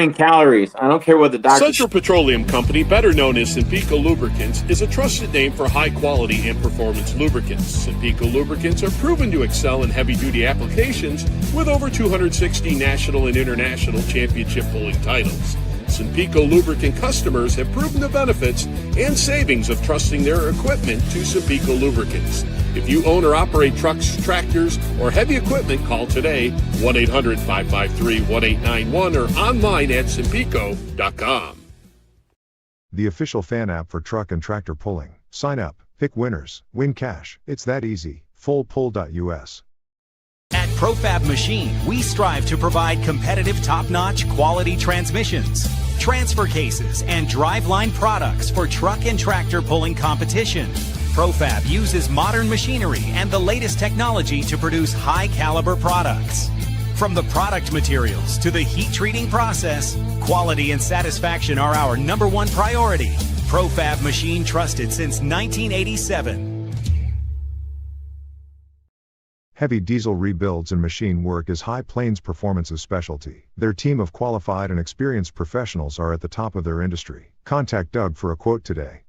calories. I don't care what the doctor. Central Petroleum Company, better known as Simpico Lubricants, is a trusted name for high quality and performance lubricants. Simpico lubricants are proven to excel in heavy duty applications with over 260 national and international championship pulling titles. Simpico lubricant customers have proven the benefits and savings of trusting their equipment to Simpico lubricants. If you own or operate trucks, tractors, or heavy equipment, call today 1-800-553-1891 or online at simpico.com. The official fan app for truck and tractor pulling. Sign up, pick winners, win cash. It's that easy. Fullpull.us. At Profab Machine, we strive to provide competitive, top-notch quality transmissions, transfer cases, and driveline products for truck and tractor pulling competition. Profab uses modern machinery and the latest technology to produce high-caliber products. From the product materials to the heat treating process, quality and satisfaction are our #1 priority. Profab Machine, trusted since 1987. Heavy diesel rebuilds and machine work is High Plains Performance's specialty. Their team of qualified and experienced professionals are at the top of their industry. Contact Doug for a quote today.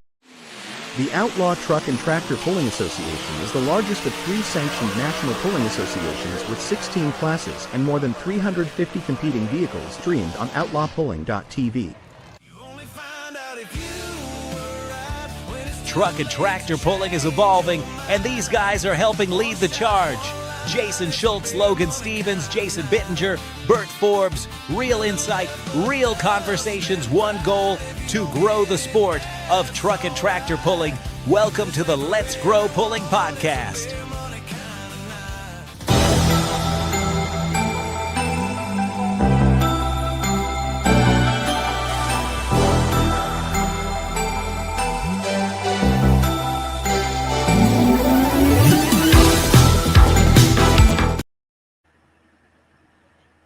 The Outlaw Truck and Tractor Pulling Association is the largest of 3 sanctioned national pulling associations with 16 classes and more than 350 competing vehicles streamed on outlawpulling.tv. Truck and tractor pulling is evolving, and these guys are helping lead the charge. Jason Schultz, Logan Stevens, Jason Bittinger, Bert Forbes, real insight, real conversations, one goal: to grow the sport of truck and tractor pulling. Welcome to the Let's Grow Pulling podcast.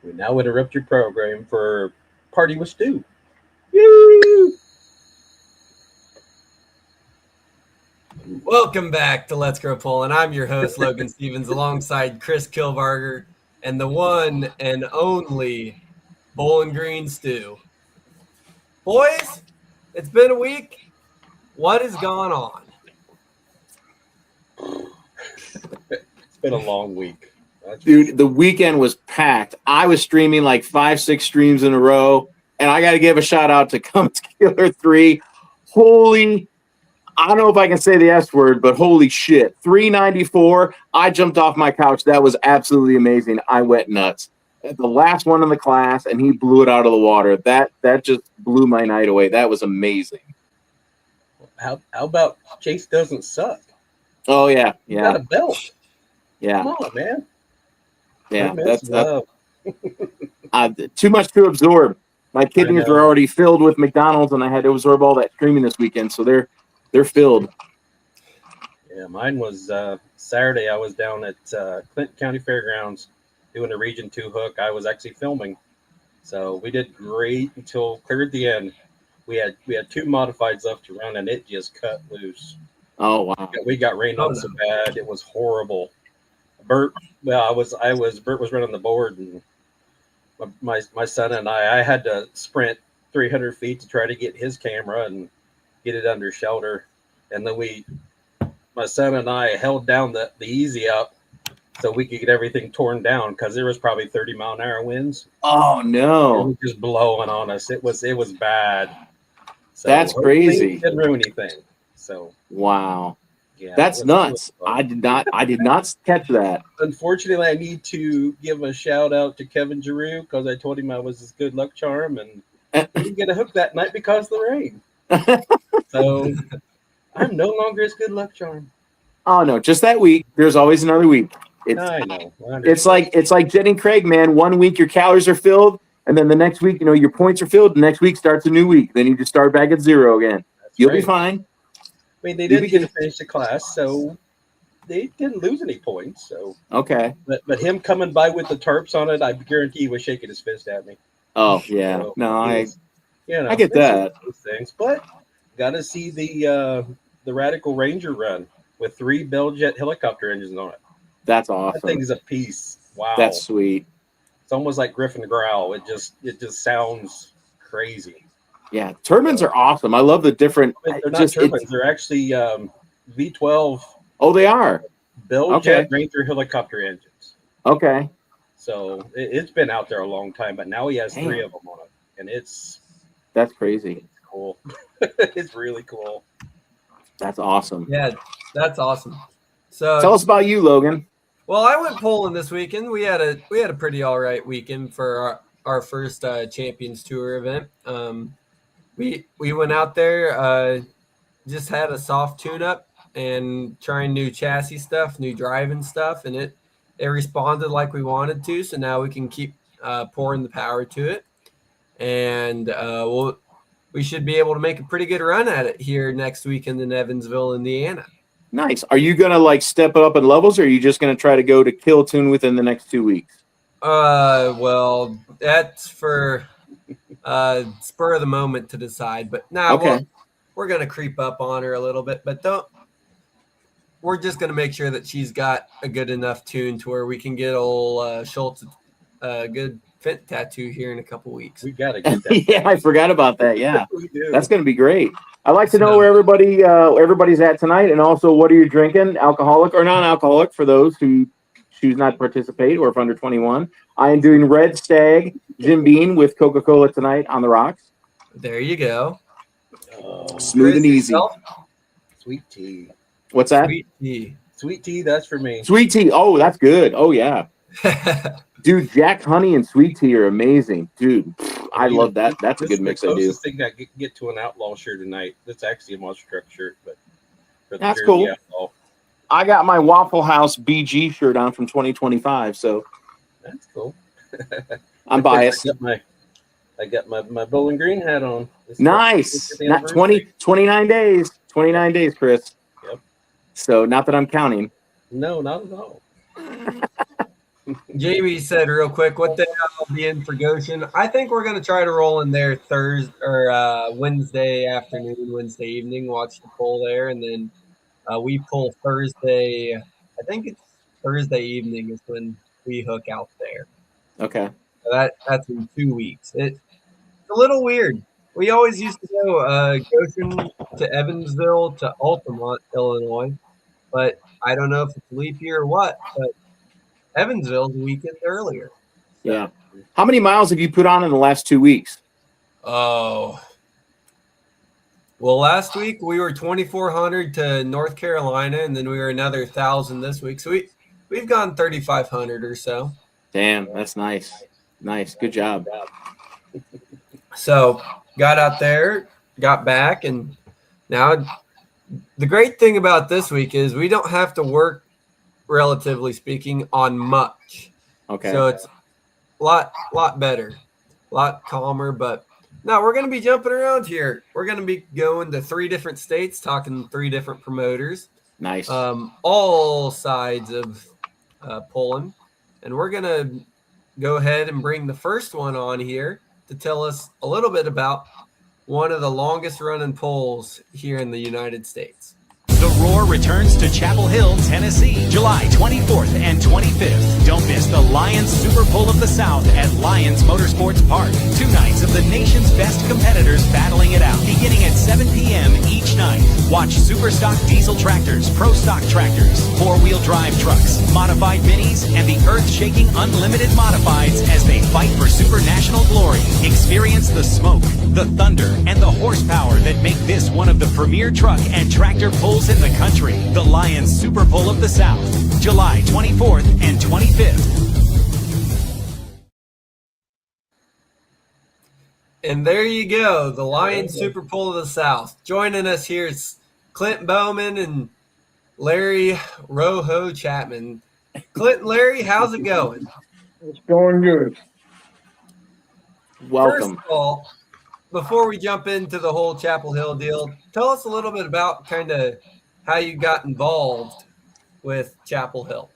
We now interrupt your program for Party with Stu. Woo! Welcome back to Let's Grow Pulling. I'm your host, Logan Stevens, alongside Chris Kilbarger and the one and only Bowling Green Stu. Boys, it's been a week. What has gone on? It's been a long week. Dude, the weekend was packed. I was streaming like 5-6 streams in a row, and I got to give a shout out to Cummins Killer 3. Holy, I don't know if I can say the S word, but holy shit. 394. I jumped off my couch. That was absolutely amazing. I went nuts. The last one in the class, and he blew it out of the water. That just blew my night away. That was amazing. How about Chase doesn't suck? Oh, yeah. He got a belt. Yeah. Come on, man. Yeah, that's too much to absorb. My kidneys are already filled with McDonald's, and I had to absorb all that streaming this weekend, so they're filled. Yeah, mine was Saturday. I was down at Clinton County Fairgrounds doing a Region 2 hook. I was actually filming, so we did great until cleared the end. We had 2 modifieds left to run, and it just cut loose. Oh wow! We got rained on so bad, it was horrible. Bert was running the board, and my son and I had to sprint 300 feet to try to get his camera and get it under shelter. And then my son and I held down the easy up so we could get everything torn down, because there was probably 30-mile-an-hour winds. Oh no! It was just blowing on us. It was bad. So that's crazy. Didn't ruin anything. So wow. Yeah, that's nuts. I did not catch that. Unfortunately, I need to give a shout out to Kevin Giroux, because I told him I was his good luck charm, and he didn't get a hook that night because of the rain. So I'm no longer his good luck charm. Oh no, just that week. There's always another week. I know. It's like Jen and Craig, man. One week your calories are filled, and then the next week, your points are filled. The next week starts a new week. Then you just start back at 0 again. You'll be fine. I mean, they didn't get to finish the class, so they didn't lose any points. So okay, but him coming by with the tarps on it, I guarantee he was shaking his fist at me. Oh yeah, so, no, I get that. Those things, but got to see the Radical Ranger run with 3 Bell Jet helicopter engines on it. That's awesome. That thing's a piece. Wow, that's sweet. It's almost like Griffin Growl. It just sounds crazy. Yeah, turbines are awesome. I love the different. But they're not just turbines. They're actually V12 Oh, they are. Bell Okay. Jet Ranger helicopter engines. Okay. So it's been out there a long time, but now he has Damn. 3 of them on it, and it's That's crazy. cool. It's really cool. That's awesome. Yeah, that's awesome. So Tell us about you, Logan. well, I went polling this weekend. We had a pretty all right weekend for our first Champions Tour event. We went out there, just had a soft tune-up and trying new chassis stuff, new driving stuff, and it responded like we wanted to. So now we can keep pouring the power to it, and we should be able to make a pretty good run at it here next weekend in Evansville, Indiana. Nice. Are you gonna like step it up in levels, or are you just gonna try to go to kill tune within the next 2 weeks? Well, that's for spur of the moment to decide. But now Okay. we're gonna creep up on her a little bit, but we're just gonna make sure that she's got a good enough tune to where we can get old Schultz a good Fent tattoo here in a couple weeks. We got to get that. Yeah, I forgot about that. Yeah, We do. that's gonna be great. I'd like to know So- where everybody's at tonight, and also what are you drinking, alcoholic or non-alcoholic, for those who choose not to participate or if under 21. I am doing Red Stag Jim Beam with Coca-Cola tonight on the rocks. There you go. Smooth and Chris, easy. yourself? Sweet tea. What's that? Sweet tea. Sweet tea, that's for me. Sweet tea. Oh, that's good. Oh yeah, dude. Jack Honey and sweet tea are amazing, dude. I love that. That's a This good is mix. the I do. closest thing I could get to an outlaw shirt tonight. That's actually a monster truck shirt, but for the That's Jersey cool. Outlaw. I got my Waffle House BG shirt on from 2025, so That's cool. I'm biased. I got my Bowling Green hat on. Nice. It's the Not anniversary. 29 days. 29 days, Chris. Yep. So not that I'm counting. No, not at all. Jamie said real quick, what the hell will be in for Goshen? I think we're going to try to roll in there Thursday or Wednesday afternoon, Wednesday evening, watch the poll there. And then we pull Thursday. I think it's Thursday evening is when we hook out there. Okay. So that's in 2 weeks. It's a little weird. We always used to go Goshen to Evansville to Altamont, Illinois. But I don't know if it's leap year or what, but Evansville's a weekend earlier. Yeah. How many miles have you put on in the last 2 weeks? Oh. Well, last week we were 2,400 to North Carolina, and then we were another 1,000 this week. So we've gone 3,500 or so. Damn, that's nice. Nice. Good job. So got out there, got back, and now the great thing about this week is we don't have to work, relatively speaking, on much. Okay. So it's a lot better, a lot calmer. But no, we're going to be jumping around here. We're going to be going to 3 different states, talking 3 different promoters, Nice. all sides of Poland. And we're going to go ahead and bring the first one on here to tell us a little bit about one of the longest running polls here in the United States. The Roar returns to Chapel Hill, Tennessee, July 24th and 25th. Don't miss the Lions Super Bowl of the South at Lions Motorsports Park. 2 nights of the nation's best competitors battling it out, beginning at 7 p.m. each night. Watch super stock diesel tractors, pro stock tractors, 4-wheel drive trucks, modified minis, and the earth-shaking unlimited modifieds as they fight for super national glory. Experience the smoke, the thunder, and the horsepower that make this one of the premier truck and tractor pulls in the country. The Lions Super Bowl of the South, July 24th and 25th. And there you go, the Lions Super Bowl of the South. Joining us here is Clint Bowman and Larry Rojo Chapman. Clint and Larry, how's it going? It's going good. Welcome. First of all, before we jump into the whole Chapel Hill deal, tell us a little bit about kind of how you got involved with Chapel Hill.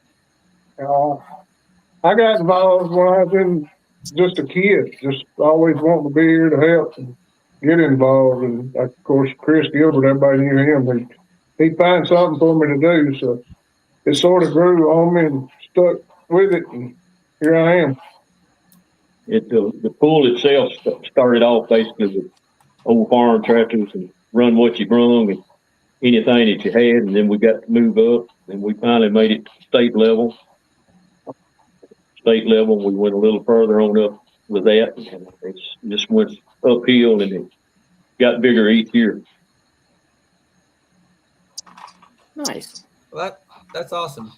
I got involved when I was just a kid, just always wanting to be here to help and get involved. And of course, Chris Gilbert, everybody knew him. He'd find something for me to do. So it sort of grew on me and stuck with it. And here I am. The pool itself started off basically with old farm tractors and run what you brung and anything that you had, and then we got to move up, and we finally made it state level. We went a little further on up with that, and it just went uphill, and it got bigger each year. Nice. Well, that's awesome.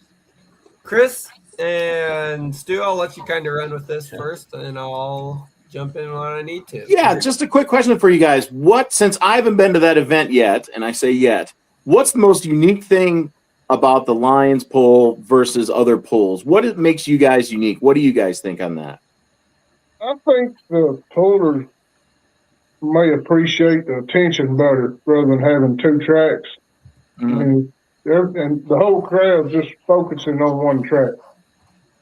Chris and Stu, I'll let you kind of run with this first, and I'll jump in when I need to. Yeah, just a quick question for you guys. Since I haven't been to that event yet, and I say yet, what's the most unique thing about the Lions poll versus other polls? What makes you guys unique? What do you guys think on that? I think the pullers may appreciate the attention better rather than having two tracks. And the whole crowd just focusing on one track.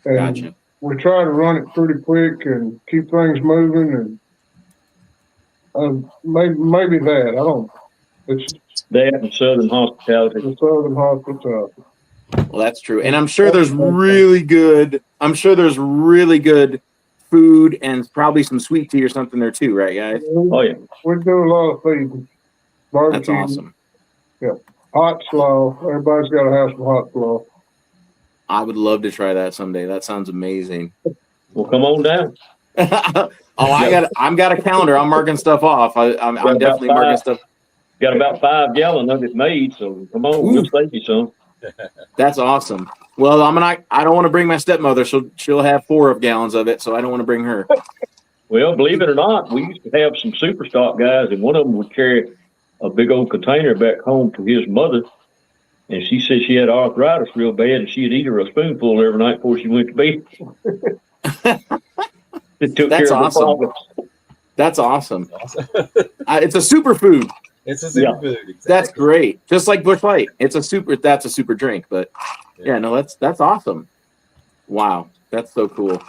And Gotcha. we try to run it pretty quick and keep things moving, and maybe that. I don't. It's That and Southern hospitality. the Southern hospitality. Well, that's true. And I'm sure there's really good food and probably some sweet tea or something there too, right, guys? Oh yeah. We do a lot of feeding. That's Barbecue. awesome. Hot slaw. Everybody's got to have some hot slaw. I would love to try that someday. That sounds amazing. Well, come on down. I'm got a calendar. I'm marking stuff off. I'm definitely marking stuff. Got about 5 gallons of it made, so come on, we'll save you some. That's awesome. Well, I don't want to bring my stepmother. She'll have 4 gallons of it, so I don't want to bring her. Well, believe it or not, we used to have some super stock guys, and one of them would carry a big old container back home to his mother, and she said she had arthritis real bad, and she'd eat her a spoonful every night before she went to bed. It took That's care of her awesome. problems. That's awesome. It's a superfood. It's a superfood. Exactly. That's great. Just like Busch Light. That's a super drink, but yeah, no, that's awesome. Wow. That's so cool.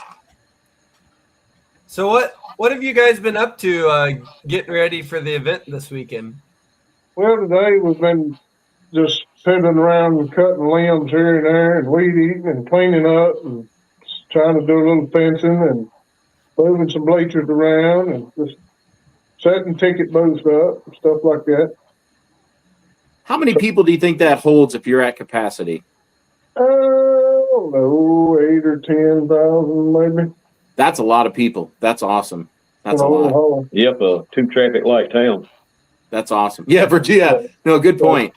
So what have you guys been up to getting ready for the event this weekend? Well, today we've been just fiddling around and cutting limbs here and there and weed eating and cleaning up and trying to do a little fencing and moving some bleachers around and just setting ticket booths up and stuff like that. How many people do you think that holds if you're at capacity? I don't know, 8 or 10,000 maybe. That's a lot of people. That's awesome. That's a lot. Yep, 2 traffic light town. That's awesome. Yeah, Virginia. No, good point.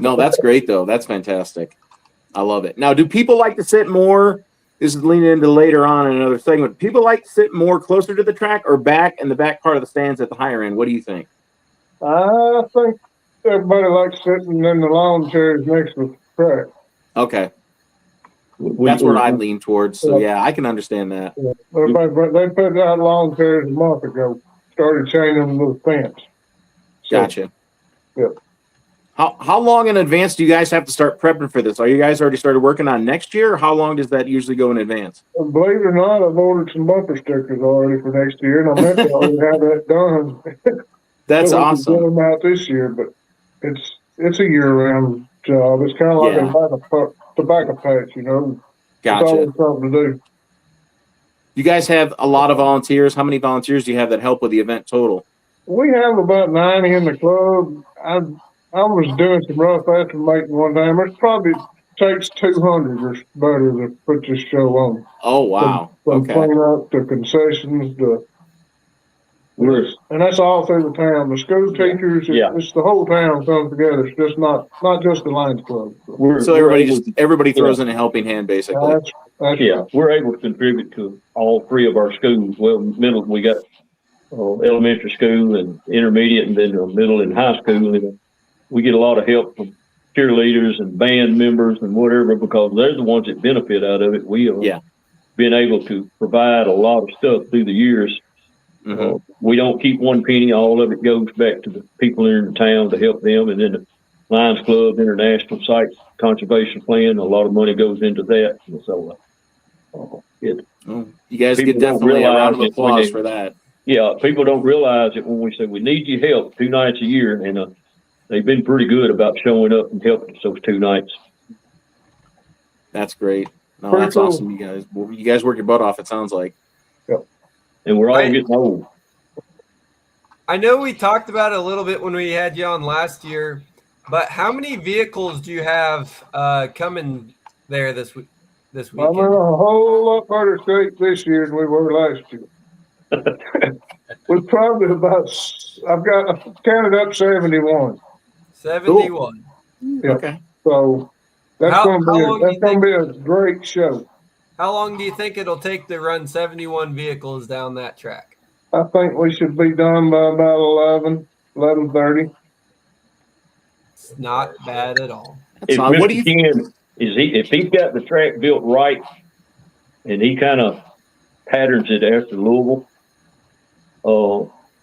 No, that's great though. That's fantastic. I love it. Now, do people like to sit more? This is leaning into later on in another segment. People like to sit more closer to the track or back in the back part of the stands at the higher end. What do you think? I think everybody likes sitting in the lawn chairs next to the track. Okay. That's where I lean towards. So yeah, I can understand that. They put out lawn chairs a month ago. Started chaining them to the fence. Gotcha. Yep. How long in advance do you guys have to start prepping for this? Are you guys already started working on next year? Or how long does that usually go in advance? Believe it or not, I've ordered some bumper stickers already for next year, and I meant to already have that done. That's so awesome. We can get them out this year, but it's a year-round job. It's kind of like a tobacco patch, you know. Gotcha. It's always something to do. You guys have a lot of volunteers. How many volunteers do you have that help with the event total? We have about 90 in the club. I was doing some rough estimating one time. It probably takes 200 or better to put this show on. Oh, wow. From Okay. clean up to concessions and that's all through the town. The school teachers, it's the whole town comes together. It's just not just the Lions Club. So everybody throws in a helping hand, basically. That's we're able to contribute to all 3 of our schools. Well, middle, we got elementary school and intermediate, and then middle and high school. And we get a lot of help from cheerleaders and band members and whatever, because they're the ones that benefit out of it. We have been able to provide a lot of stuff through the years. Mm-hmm. We don't keep one penny. All of it goes back to the people in the town to help them. And then the Lions Club International Site Conservation Plan, a lot of money goes into that. And so you guys get definitely a round of applause for that. Yeah, people don't realize it when we say we need your help 2 nights a year, and they've been pretty good about showing up and helping us those 2 nights. That's great. No, that's awesome. You guys work your butt off. It sounds like. Yep. and we're all Right. getting old. I know we talked about it a little bit when we had you on last year, but how many vehicles do you have coming there this I'm in weekend? a whole lot better shape this year than we were last year. We're probably I've counted up 71. 71. Yeah. Okay. So that's How going long do you to be a great show. How long do you think it'll take to run 71 vehicles down that track? I think we should be done by about 11:30. It's not bad at all. That's If fine. What do Mr. you? Ken, if he's got the track built right and he kind of patterns it after Louisville,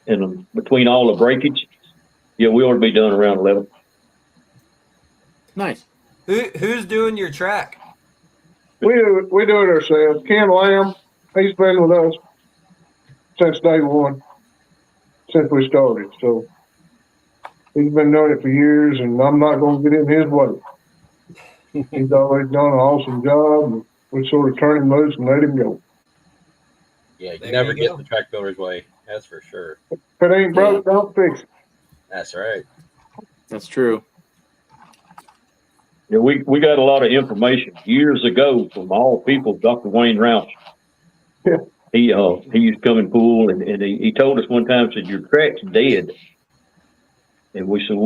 and between all the breakage, yeah, we ought to be done around 11. Nice. Who's doing your track? We do it ourselves. Ken Lamb, he's been with us since day one, since we started. So he's been doing it for years, and I'm not going to get in his way. He's always done an awesome job, and we sort of turn him loose and let him go. Yeah, you There never you get go. the track builder's way. That's for sure. If it ain't broke, don't fix it. That's right. That's true. Yeah, we got a lot of information years ago from all people, Dr. Wayne Rouse. Yeah. He used to come and pool, and he told us one time, said, your track's dead. And we said,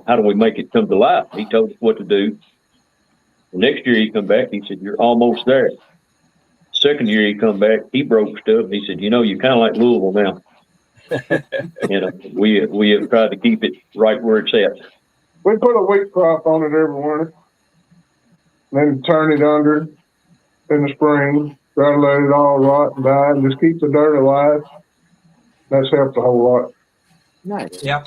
how do we make it come to life? He told us what to do. The next year he come back, he said, you're almost there. Second year he come back, he broke stuff. He said, you're kind of like Louisville now. We have tried to keep it right where it's at. We put a wheat crop on it every winter, then turn it under in the spring, try to let it all rot and die, and just keep the dirt alive. That's helped a whole lot. Nice. Yeah.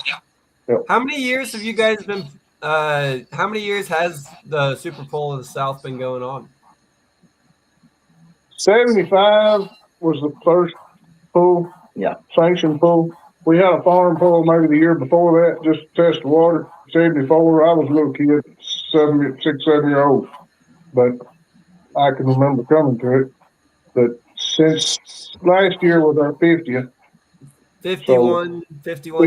Yep. How many years have you guys been? How many years has the Super Bowl of the South been going on? 75 was the first pool, sanctioned pool. We had a farm pool maybe the year before that, just to test the water. 74, I was a little kid, 6, 7 year old, but I can remember coming to it. But since last year was our 50th. 51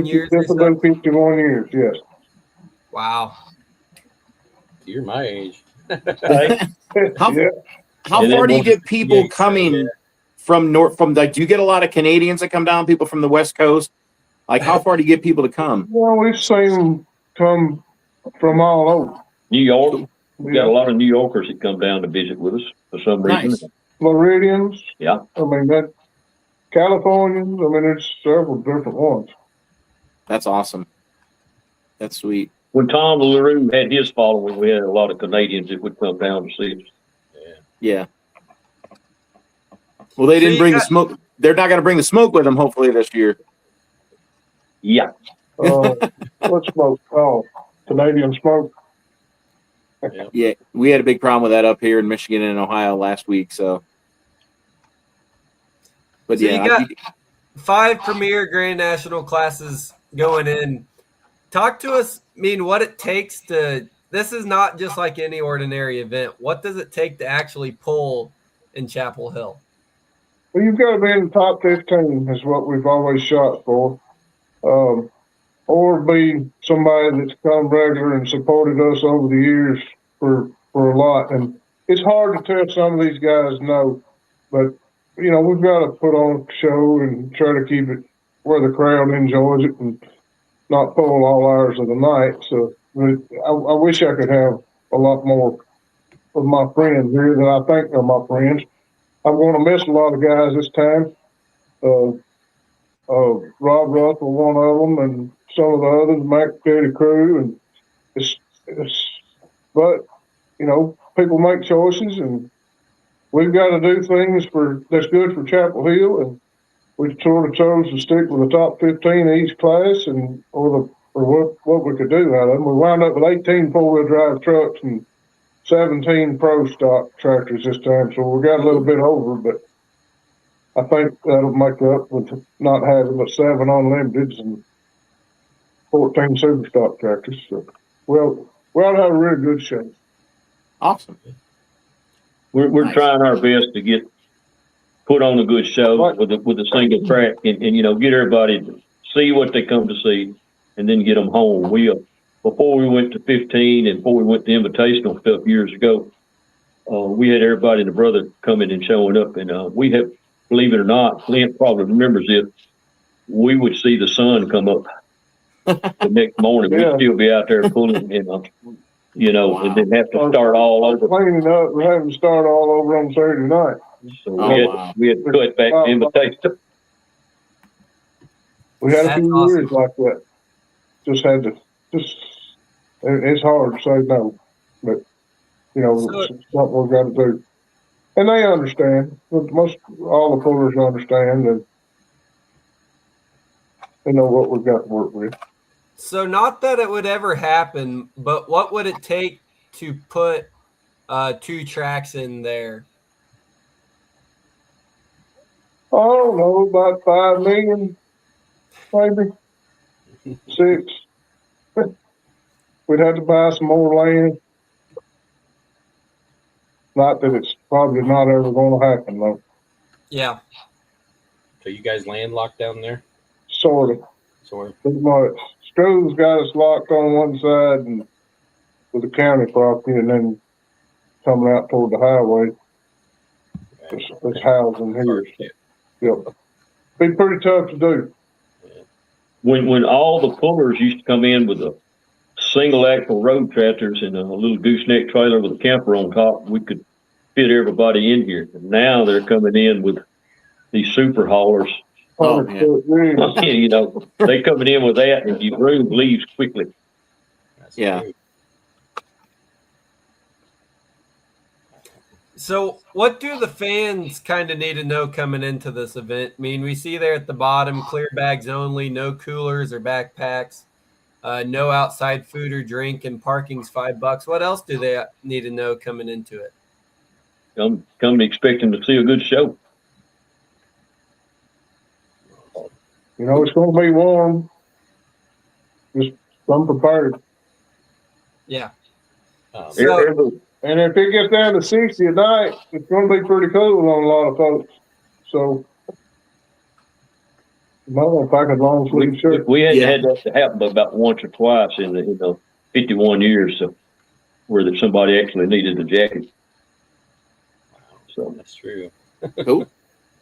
years. This has been 51 years, yes. Wow. You're my age. How, Yeah. how And far then do you once- get people Yeah, coming yeah. from do you get a lot of Canadians that come down, people from the West Coast? Like, how far do you get people to come? Well, we've seen them come from all over. New York, we got a Yeah. lot of New Yorkers that come down to visit with us for some reason. Nice. Floridians. Yeah. I mean, that Californians. I mean, there's several different ones. That's awesome. That's sweet. When Tom LaRue had his following, we had a lot of Canadians that would come down to see us. Yeah. Well, they So didn't you bring the got- smoke. They're not going to bring the smoke with them, hopefully, this year. Yeah. What smoke? Oh, Canadian smoke. Yeah, we had a big problem with that up here in Michigan and Ohio last week. So, but So you yeah, got 5 premier Grand National classes going in. Talk to us, what it takes to. This is not just like any ordinary event. What does it take to actually pull in Chapel Hill? Well, you've got to be in the top 15 is what we've always shot for. Or be somebody that's come regular and supported us over the years for a lot. And it's hard to tell some of these guys no, but we've got to put on a show and try to keep it where the crowd enjoys it and not pull all hours of the night. So I wish I could have a lot more of my friends here that I think are my friends. I'm going to miss a lot of guys this time. Rob Russell, one of them, and some of the others, Mac Petty crew, and but people make choices, and we've got to do things that's good for Chapel Hill, and we sort of chose to stick with the top 15 in each class, and or what we could do out of them. We wound up with 18 four-wheel drive trucks and 17 pro stock tractors this time, so we got a little bit over, but I think that'll make up with not having but 7 unlimiteds and 14 super stock tractors. So, we ought to have a really good show. awesome. We're Nice. trying our best to put on a good show with a single track and you know, get everybody to see what they come to see and then get them home. Before we went to 15 and before we went to invitational stuff years ago, we had everybody and the brother coming and showing up, and we had, believe it or not, Clint probably remembers it, we would see the sun come up the next morning. Yeah. We'd still be out there pulling, and you know, Wow. and then have to start all over. Cleaning up, we're having to start all over on Saturday night. So Oh, wow. we had to cut back the invitation. We had a That's few awesome. years like that. It's hard to say no, but you know, So- it's something we've got to do. And they understand. All the pullers understand, and they know what we've got to work with. So not that it would ever happen, but what would it take to put 2 tracks in there? I don't know, about 5 million, maybe 6. We'd have to buy some more land. Not that it's probably not ever going to happen, though. Yeah. So you guys landlocked down there? Sort of. Sort Pretty much. School's got us locked on one side and with the county property, and then coming out toward the highway, it's housing here. Yep. Be pretty tough to do. When all the pullers used to come in with a single axle road tractors and a little gooseneck trailer with a camper on top, we could fit everybody in here. And now they're coming in with these super haulers. Oh, 100-foot rigs. You know, they coming in with that, and your room leaves quickly. That's Yeah. great. So what do the fans kind of need to know coming into this event? I mean, we see there at the bottom, clear bags only, no coolers or backpacks, no outside food or drink, and parking's $5. What else do they need to know coming into it? Come expecting to see a good show. You know, it's going to be warm. Just come prepared. Yeah. Um, So- And if it gets down to 60 at night, it's going to be pretty cool on a lot of folks. So, I'm going to pack a long sleeve shirt. We hadn't Yeah. had that to happen but about once or twice in the 51 years, so where that somebody actually needed a jacket. So That's true. Cool.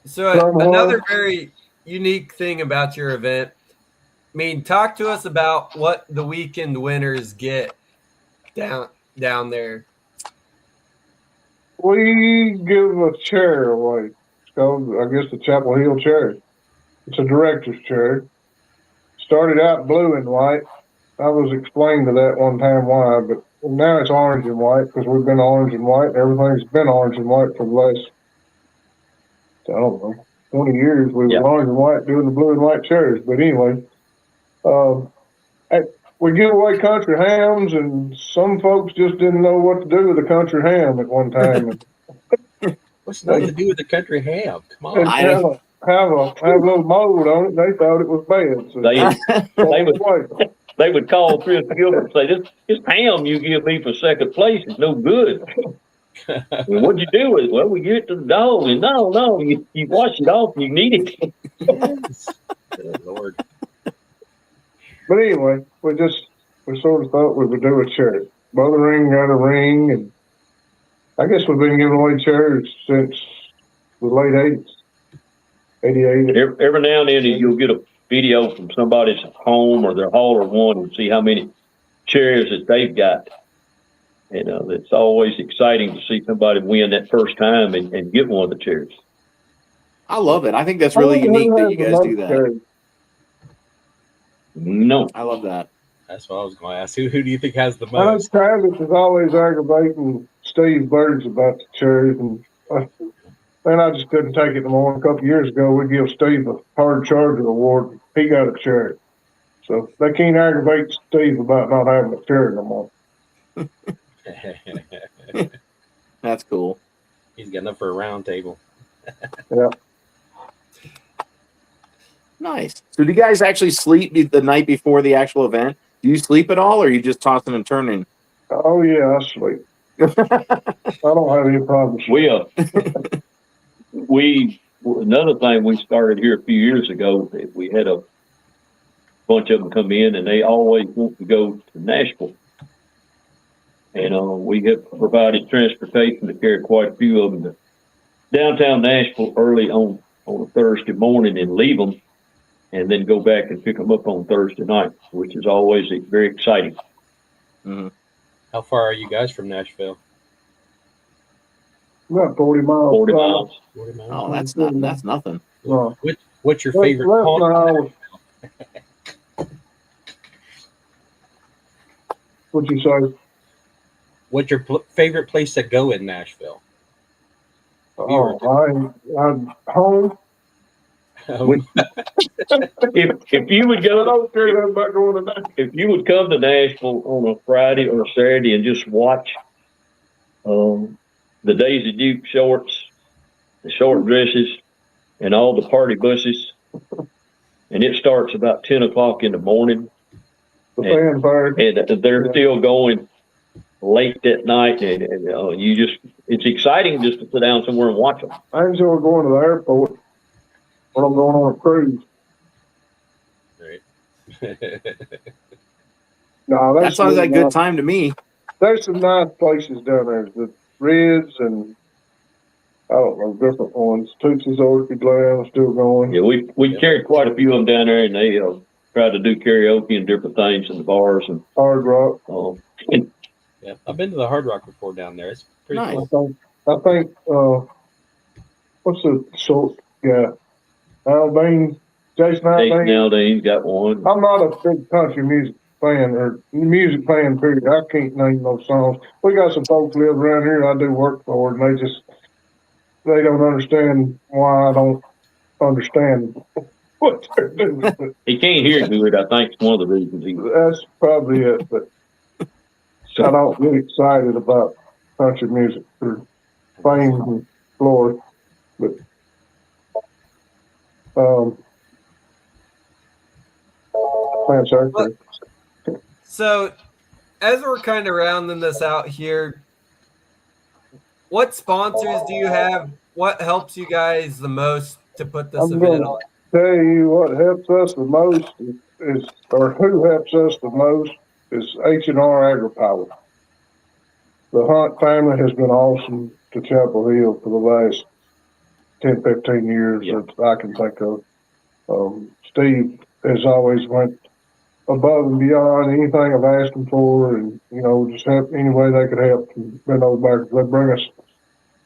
So another very unique thing about your event, I mean, talk to us about what the weekend winners get down there. We give a chair away. It's called, I guess, the Chapel Hill chair. It's a director's chair. Started out blue and white. I was explained to that one time why, but now it's orange and white because we've been orange and white. Everything's been orange and white for the last, I don't know, 20 years. We Yeah. were orange and white doing the blue and white chairs. But anyway, we give away country hams, and some folks just didn't know what to do with a country ham at one time. What's nothing to do with the country ham? Come And on. have a little mold on it. They thought it was bad. So they would call Chris Gilbert and say, this ham you give me for second place is no good. Well, what'd you do with it? Well, we give it to the dog. And no, you wash it off and you need it. Good Lord. But anyway, we sort of thought we would do a chair. Mother Ring got a ring, and I guess we've been giving away chairs since the late 80s. 88. Every now and then you'll get a video from somebody's home or their hauler one and see how many chairs that they've got. And it's always exciting to see somebody win that first time and get one of the chairs. I love it. I think that's really unique that you guys do that. No. I love that. That's what I was going to ask. Who do you think has the I know most? Travis is always aggravating Steve Birds about the chairs, and I just couldn't take it no more. A couple of years ago, we give Steve a hard charger award. He got a chair. So they can't aggravate Steve about not having a chair no more. That's cool. He's got enough for a round table. Yeah. Nice. So do you guys actually sleep the night before the actual event? Do you sleep at all, or are you just tossing and turning? Oh, yeah, I sleep. I don't have any problems. We another thing we started here a few years ago, we had a bunch of them come in, and they always want to go to Nashville. And we have provided transportation to carry quite a few of them to downtown Nashville early on a Thursday morning and leave them, and then go back and pick them up on Thursday night, which is always very exciting. Mm-hmm. How far are you guys from Nashville? About 40 miles. 40 miles. 40 miles. Oh, that's nothing. No. What's your Less favorite than an haunt? hour. What'd you say? What's your favorite place to go in Nashville? Oh, I'm home. If you would I go, don't care nothing about going to Nashville. if you would come to Nashville on a Friday or a Saturday and just watch the Daisy Duke shorts, the short dresses, and all the party buses, and it starts about 10 o'clock in the morning, The fanfare. and they're still going late that night, and it's exciting just to sit down somewhere and watch them. I enjoy going to the airport when I'm going on a cruise. Right. No, That sounds like a good time to me. There's some nice places down there. The Reds and I don't know, different ones. Tootsie's Orchid Lounge still going. Yeah, we carried quite a few of them down there, and they try to do karaoke and different things in the bars and Hard Rock. Yeah, I've been to the Hard Rock before down there. It's pretty Nice. cool. I think what's the short guy? Jason Jason Aldean. Aldean's got one. I'm not a big country music fan or music fan, period. I can't name those songs. We got some folks live around here I do work for, and they don't understand why I don't understand what they're doing. But He can't hear good. I think it's one of the reasons that's probably it. But I don't get excited about country music for fame and glory. But thanks, sir. So, as we're kind of rounding this out here, what sponsors do you have? What helps you guys the most to put this I'm event gonna on? tell you what helps us the most is, or who helps us the most is H&R AgriPower. The Hunt family has been awesome to Chapel Hill for the last 10, 15 years that I can think of. Steve has always went above and beyond anything I've asked him for, and just help any way they could help. And bend over backwards. They bring us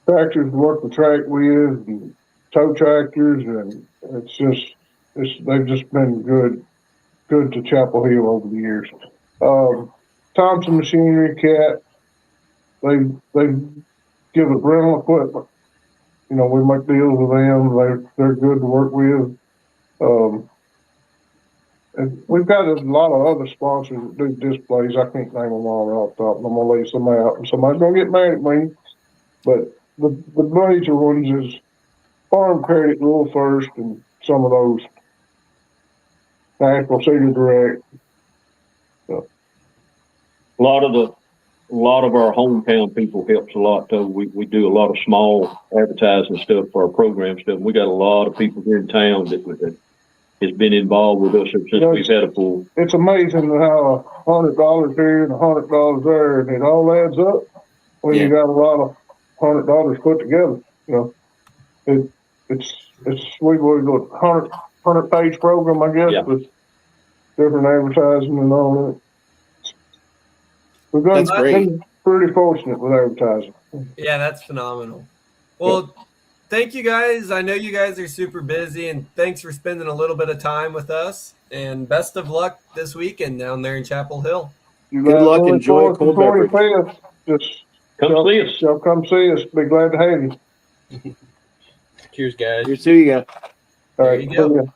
tractors to work the track with, and tow tractors, and they've just been good to Chapel Hill over the years. Thompson Machinery, Cat, they give us rental equipment. We make deals with them. They're good to work with. And we've got a lot of other sponsors that do displays. I can't name them all off the top, and I'm gonna leave some out, and somebody's gonna get mad at me. But the major ones is Farm Credit, Rural First, and some of those. National Cedar Direct. A lot of our hometown people helps a lot though. We do a lot of small advertising stuff for our program stuff. We got a lot of people here in town that has been involved with us since we've had a pool. It's amazing how $100 here and $100 there, and it all adds up when you got a lot of $100 put together. It's we go 100-page program, I guess, with different advertising and all that. We've been pretty fortunate with advertising. Yeah, that's phenomenal. Well, thank you guys. I know you guys are super busy, and thanks for spending a little bit of time with us. And best of luck this weekend down there in Chapel Hill. Good luck. Enjoy cold beverage. Just come see us. Y'all come see us. Be glad to have you. Cheers, guys. Cheers to you guys. All right. There you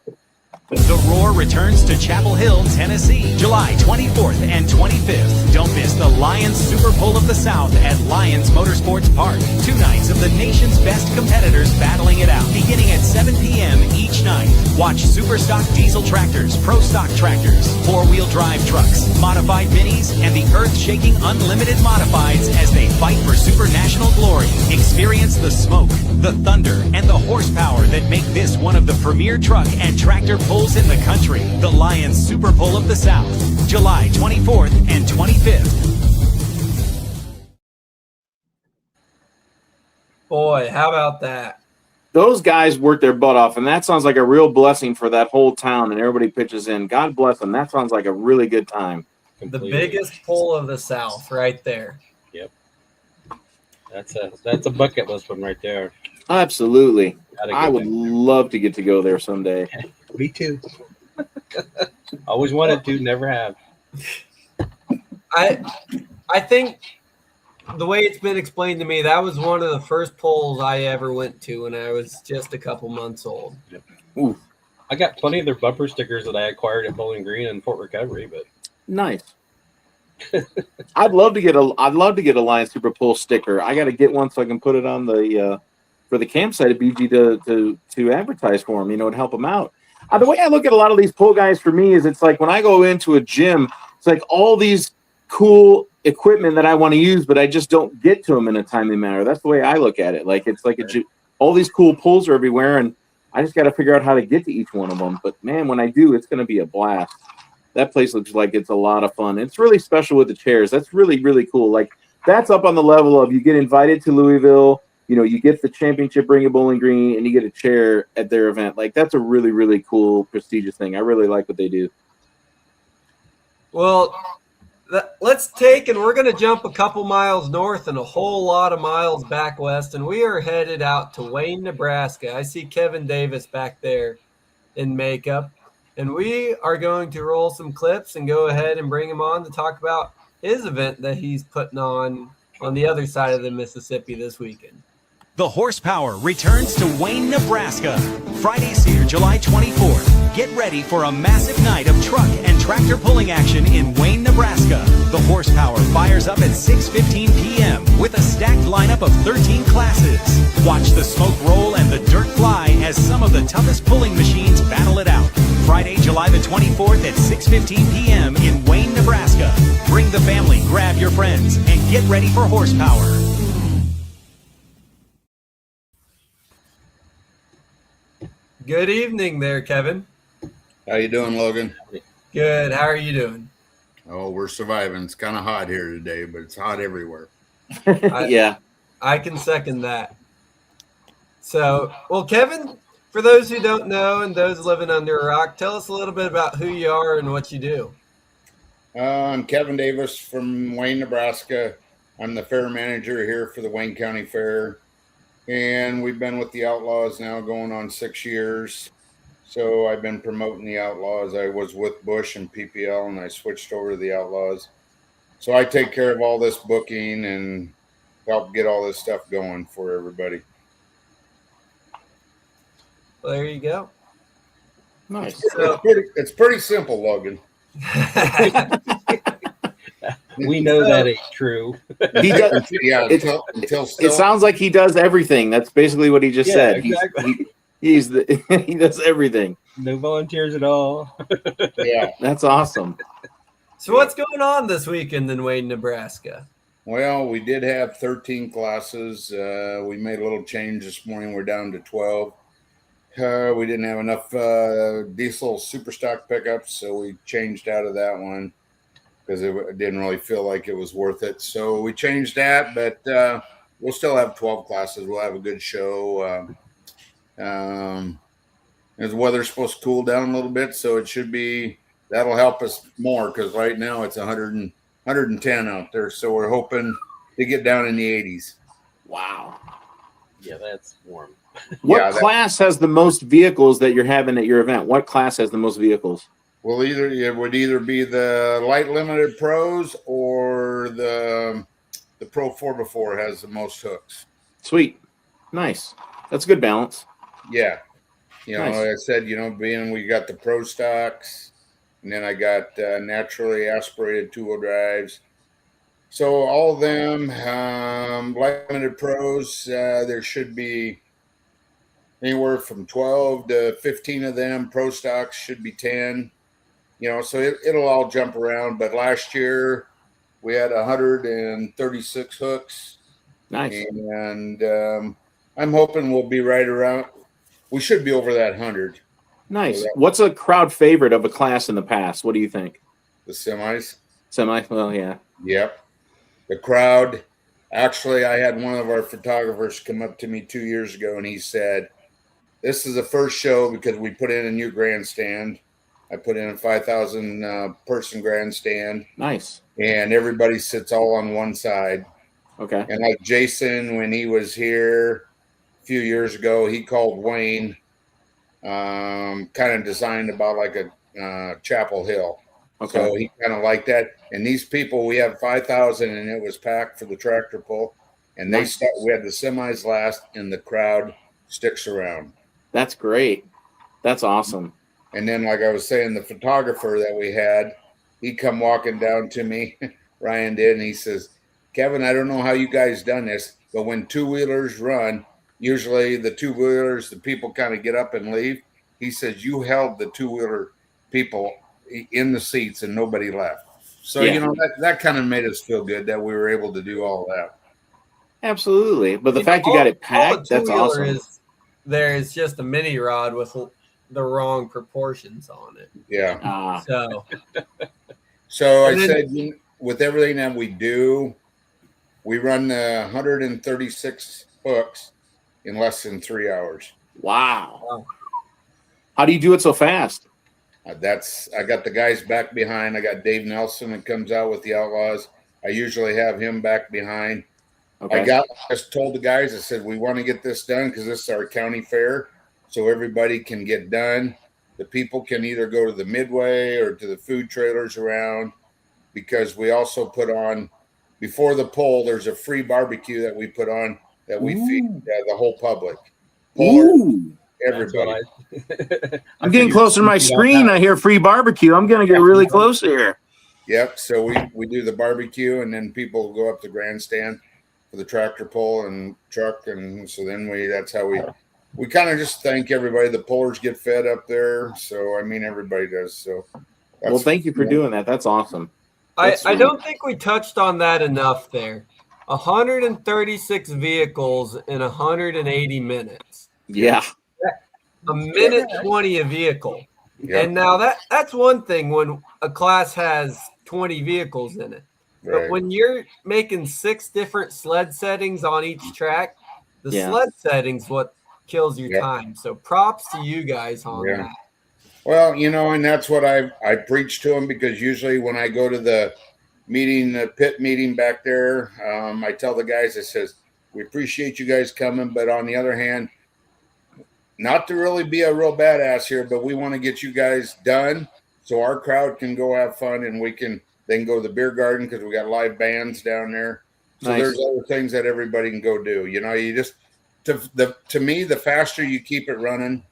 go. The Roar returns to Chapel Hill, Tennessee, July 24th and 25th. Don't miss the Lions Super Bowl of the South at Lions Motorsports Park. 2 nights of the nation's best competitors battling it out, beginning at 7 p.m. each night. Watch super stock diesel tractors, pro stock tractors, 4-wheel drive trucks, modified minis, and the earth-shaking unlimited modifieds as they fight for super national glory. Experience the smoke, the thunder, and the horsepower that make this one of the premier truck and tractor pulls in the country. The Lions Super Bowl of the South, July 24th and 25th. Boy, how about that? Those guys work their butt off, and that sounds like a real blessing for that whole town, and everybody pitches in. God bless them. That sounds like a really good time. The biggest pull of the South right there. Yep. That's a bucket list one right there. Absolutely. Gotta I get would there. love to get to go there someday. Me too. Always wanted to, never have. I think the way it's been explained to me, that was one of the first polls I ever went to when I was just a couple months old. Ooh, I got plenty of their bumper stickers that I acquired at Bowling Green and Fort Recovery, but nice. I'd love to get a Lions Super Bowl sticker. I got to get one so I can put it on the for the campsite at BG to advertise for them. And help them out. The way I look at a lot of these pull guys for me is it's like when I go into a gym, it's like all these cool equipment that I want to use, but I just don't get to them in a timely manner. That's the way I look at it. Like it's like all these cool pulls are everywhere, and I just got to figure out how to get to each one of them. But man, when I do, it's going to be a blast. That place looks like it's a lot of fun. It's really special with the chairs. That's really, really cool. Like that's up on the level of you get invited to Louisville, you get the championship ring at Bowling Green, and you get a chair at their event. Like that's a really, really cool, prestigious thing. I really like what they do. Well, let's take, and we're going to jump a couple miles north and a whole lot of miles back west, and we are headed out to Wayne, Nebraska. I see Kevin Davis back there in makeup, and we are going to roll some clips and go ahead and bring him on to talk about his event that he's putting on the other side of the Mississippi this weekend. The Horsepower returns to Wayne, Nebraska. Friday, Sear, July 24th. Get ready for a massive night of truck and tractor pulling action in Wayne, Nebraska. The Horsepower fires up at 6:15 p.m. with a stacked lineup of 13 classes. Watch the smoke roll and the dirt fly as some of the toughest pulling machines battle it out. Friday, July the 24th at 6:15 p.m. in Wayne, Nebraska. Bring the family, grab your friends, and get ready for Horsepower. Good evening there, Kevin. How you doing, Logan? Good. How are you doing? Oh, we're surviving. It's kind of hot here today, but it's hot everywhere. Yeah. I can second that. So, well, Kevin, for those who don't know and those living under a rock, tell us a little bit about who you are and what you do. I'm Kevin Davis from Wayne, Nebraska. I'm the fair manager here for the Wayne County Fair. And we've been with the Outlaws now going on 6 years. So I've been promoting the Outlaws. I was with Bush and PPL, and I switched over to the Outlaws. So I take care of all this booking and help get all this stuff going for everybody. Well, there you go. Nice. It's pretty simple, Logan. We know that ain't true. He does. Yeah, It until sounds like he does everything. That's basically what he just said. Exactly. He does everything. No volunteers at all. yeah. That's awesome. So what's going on this weekend in Wayne, Nebraska? Well, we did have 13 classes. We made a little change this morning. We're down to 12. We didn't have enough diesel super stock pickups, so we changed out of that one because it didn't really feel like it was worth it. So we changed that, but we'll still have 12 classes. We'll have a good show. The weather's supposed to cool down a little bit, so it should be – that'll help us more because right now it's 110 out there. So we're hoping to get down in the 80s. Wow. Yeah, that's warm. What class has the most vehicles that you're having at your event? What class has the most vehicles? Well, it would either be the light limited pros or the Pro 4x4 has the most hooks. Sweet. Nice. That's a good balance. Yeah. You know, Nice. like I said, being we got the pro stocks, and then I got naturally aspirated 2-wheel drives. So all of them, limited pros, there should be anywhere from 12 to 15 of them. Pro stocks should be 10. So it'll all jump around. But last year we had 136 hooks. Nice. And I'm hoping we'll be right around. We should be over that 100. Nice. What's a crowd favorite of a class in the past? What do you think? The semis. Semi? Well, yeah. Yep. The crowd. Actually, I had one of our photographers come up to me 2 years ago, and he said, "This is the first show because we put in a new grandstand. I put in a 5,000 person grandstand. Nice. And everybody sits all on one side. Okay. And like Jason, when he was here a few years ago, he called Wayne, kind of designed about like a Chapel Hill. Okay. So he kind of liked that. And these people, we have 5,000, and it was packed for the tractor pull. And they Nice. we had the semis last, and the crowd sticks around. That's great. That's awesome. And then, like I was saying, the photographer that we had, he come walking down to me, Ryan did, and he says, "Kevin, I don't know how you guys done this, but when two-wheelers run, usually the two-wheelers, the people kind of get up and leave." He says, "You held the two-wheeler people in the seats and nobody left." So, Yeah. that kind of made us feel good that we were able to do all that. Absolutely. But the fact you got it all packed, the that's two-wheeler awesome. is there is just a mini rod with the wrong proportions on it. Yeah. Ah, So I And then- said, with everything that we do, we run 136 hooks in less than 3 hours. wow. How do you do it so fast? I got the guys back behind. I got Dave Nelson that comes out with the Outlaws. I usually have him back behind. Okay. I just told the guys, I said, we want to get this done because this is our county fair. So everybody can get done. The people can either go to the Midway or to the food trailers around, because we also put on, before the poll, there's a free barbecue that we put on that we feed the whole public. Ooh. Everybody. I'm getting closer to my screen. I hear free barbecue. I'm going to get really close here. Yep. So we do the barbecue, and then people go up the grandstand for the tractor pull and truck. And so then that's how we kind of just thank everybody. The pullers get fed up there. So, I mean, everybody does. So, Well, thank you for doing that. That's awesome. I That's sweet. don't think we touched on that enough there. 136 vehicles in 180 minutes. Yeah. A minute 20 a vehicle. Yep. And now that's one thing when a class has 20 vehicles in it. But Right. when you're making 6 different sled settings on each track, the Yeah. sled settings what kills your Yep. time. So props to you guys on Yeah. that. Well, and that's what I preach to them, because usually when I go to the meeting, the pit meeting back there, I tell the guys, I says, we appreciate you guys coming, but on the other hand, not to really be a real badass here, but we want to get you guys done so our crowd can go have fun, and we can then go to the beer garden because we got live bands down there. So Nice. there's other things that everybody can go do. You just to me, the faster you keep it running,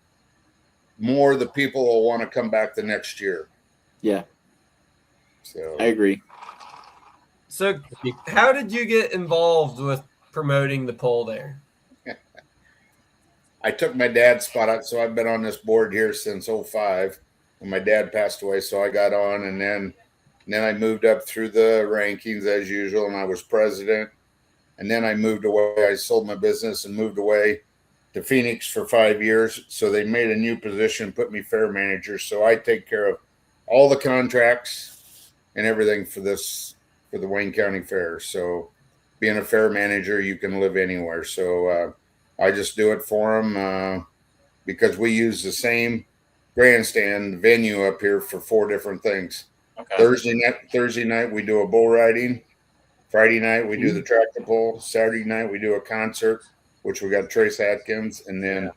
more the people will want to come back the next year. Yeah. So I agree. So how did you get involved with promoting the poll there? I took my dad's spot out, so I've been on this board here since 2005, when my dad passed away. So I got on, and then I moved up through the rankings as usual, and I was president. And then I moved away. I sold my business and moved away to Phoenix for 5 years. So they made a new position, put me fair manager. So I take care of all the contracts and everything for the Wayne County Fair. So being a fair manager, you can live anywhere. So I just do it for them because we use the same grandstand venue up here for 4 different things. Okay. Thursday night we do a bull riding. Friday night we do the tractor pull. Saturday night we do a concert, which we got Trace Atkins, and then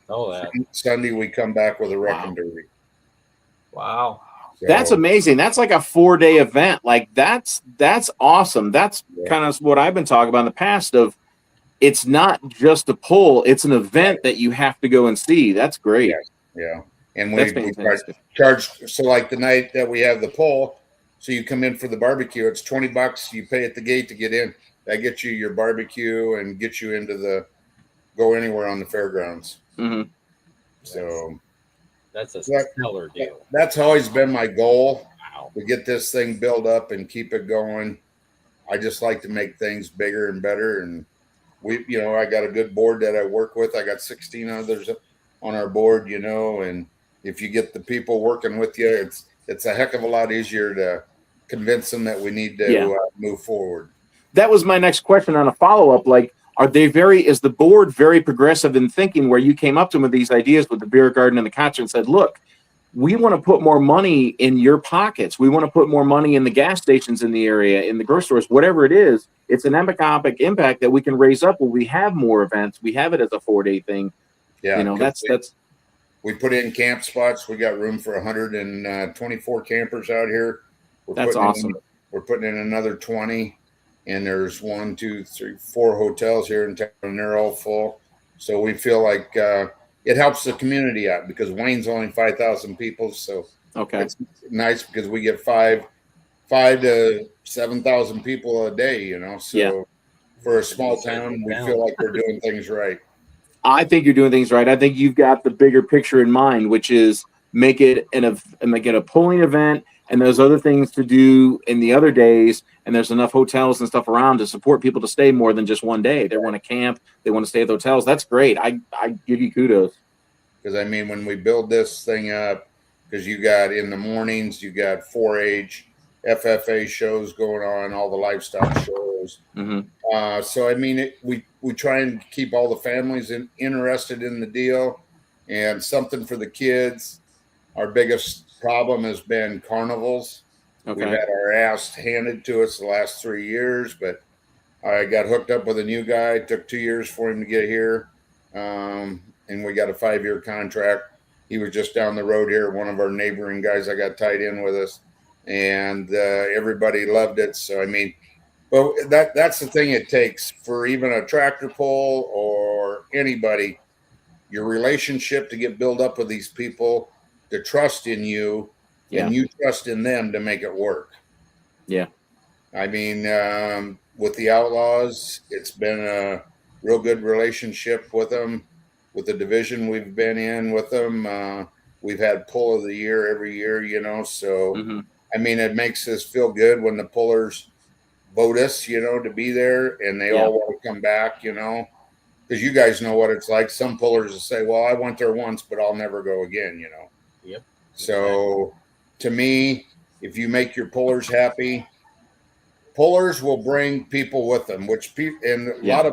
Sunday we come back with a wrecking derby. Wow. So, That's amazing. That's like a 4-day event. Like that's awesome. That's kind of what I've been talking about in the past of, it's not just a pull, it's an event that you have to go and see. That's great. Yeah. And That's we fantastic. charge. So like the night that we have the poll, so you come in for the barbecue, it's $20. You pay at the gate to get in. That gets you your barbecue and gets you into go anywhere on the fairgrounds. Hmm. So That's a That- stellar deal. that's always been my goal, Wow. to get this thing built up and keep it going. I just like to make things bigger and better. And I got a good board that I work with. I got 16 others on our board, and if you get the people working with you, it's a heck of a lot easier to convince them that we need to move forward. That was my next question on a follow-up. Like, is the board very progressive in thinking, where you came up to them with these ideas with the beer garden and the concert and said, look, we want to put more money in your pockets. We want to put more money in the gas stations in the area, in the grocery stores, whatever it is. It's an economic impact that we can raise up when we have more events. We have it as a 4-day thing. Yeah. That's we put in camp spots. We got room for 124 campers out here. That's awesome. We're putting in another 20, and there's 1, 2, 3, 4 hotels here in town, and they're all full. So we feel like it helps the community out, because Wayne's only 5,000 people. So okay, it's nice because we get 5 to 7,000 people a day. So for a small town, we feel like we're doing things right. I think you're doing things right. I think you've got the bigger picture in mind, which is make it a polling event, and there's other things to do in the other days, and there's enough hotels and stuff around to support people to stay more than just one day. They want to camp, they want to stay at the hotels. That's great. I give you kudos. Because when we build this thing up, because you got in the mornings, you got 4-H, FFA shows going on, all the lifestyle shows. Mm-hmm. So we try and keep all the families interested in the deal, and something for the kids. Our biggest problem has been carnivals. Okay. We've had our ass handed to us the last 3 years, but I got hooked up with a new guy. It took 2 years for him to get here, and we got a 5-year contract. He was just down the road here. One of our neighboring guys I got tied in with us, and everybody loved it. So well, that's the thing it takes for even a tractor pull or anybody, your relationship to get built up with these people, to trust in you, and you trust in them to make it work. Yeah. With the Outlaws, it's been a real good relationship with them. With the division we've been in with them, we've had pull of the year every year, so Mm-hmm. it makes us feel good when the pullers vote us, to be there, and they all want to come back, because you guys know what it's like. Some pullers will say, well, I went there once, but I'll never go again, Yep. So to me, if you make your pullers happy, pullers will bring people with them, a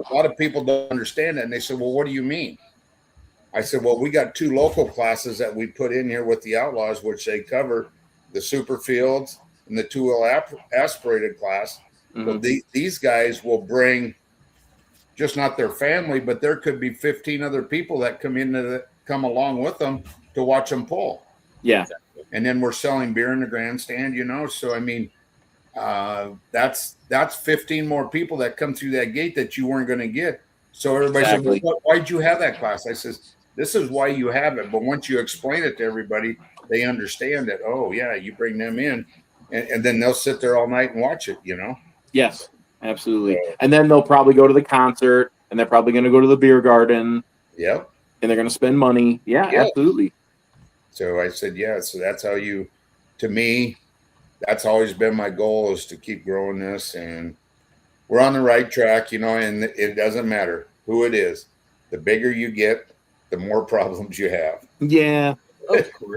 lot of people don't understand that. And they say, well, what do you mean? I said, well, we got 2 local classes that we put in here with the Outlaws, which they cover the super fields and the 2-wheel aspirated class. Mm-hmm. Well, these guys will bring just not their family, but there could be 15 other people that come along with them to watch them pull. Yeah. And then we're selling beer in the grandstand, So that's 15 more people that come through that gate that you weren't going to get. So everybody said, well, why'd you have that class? I says, this is why you have it. But once you explain it to everybody, they understand that. Oh yeah, you bring them in, and then they'll sit there all night and watch it. Yes, absolutely. And then they'll probably go to the concert, and they're probably going to go to the beer garden. Yep. And they're going to spend money. Yeah, absolutely. So I said, so that's how to me, that's always been my goal, is to keep growing this, and we're on the right track, and it doesn't matter who it is. The bigger you get, the more problems you have. Yeah.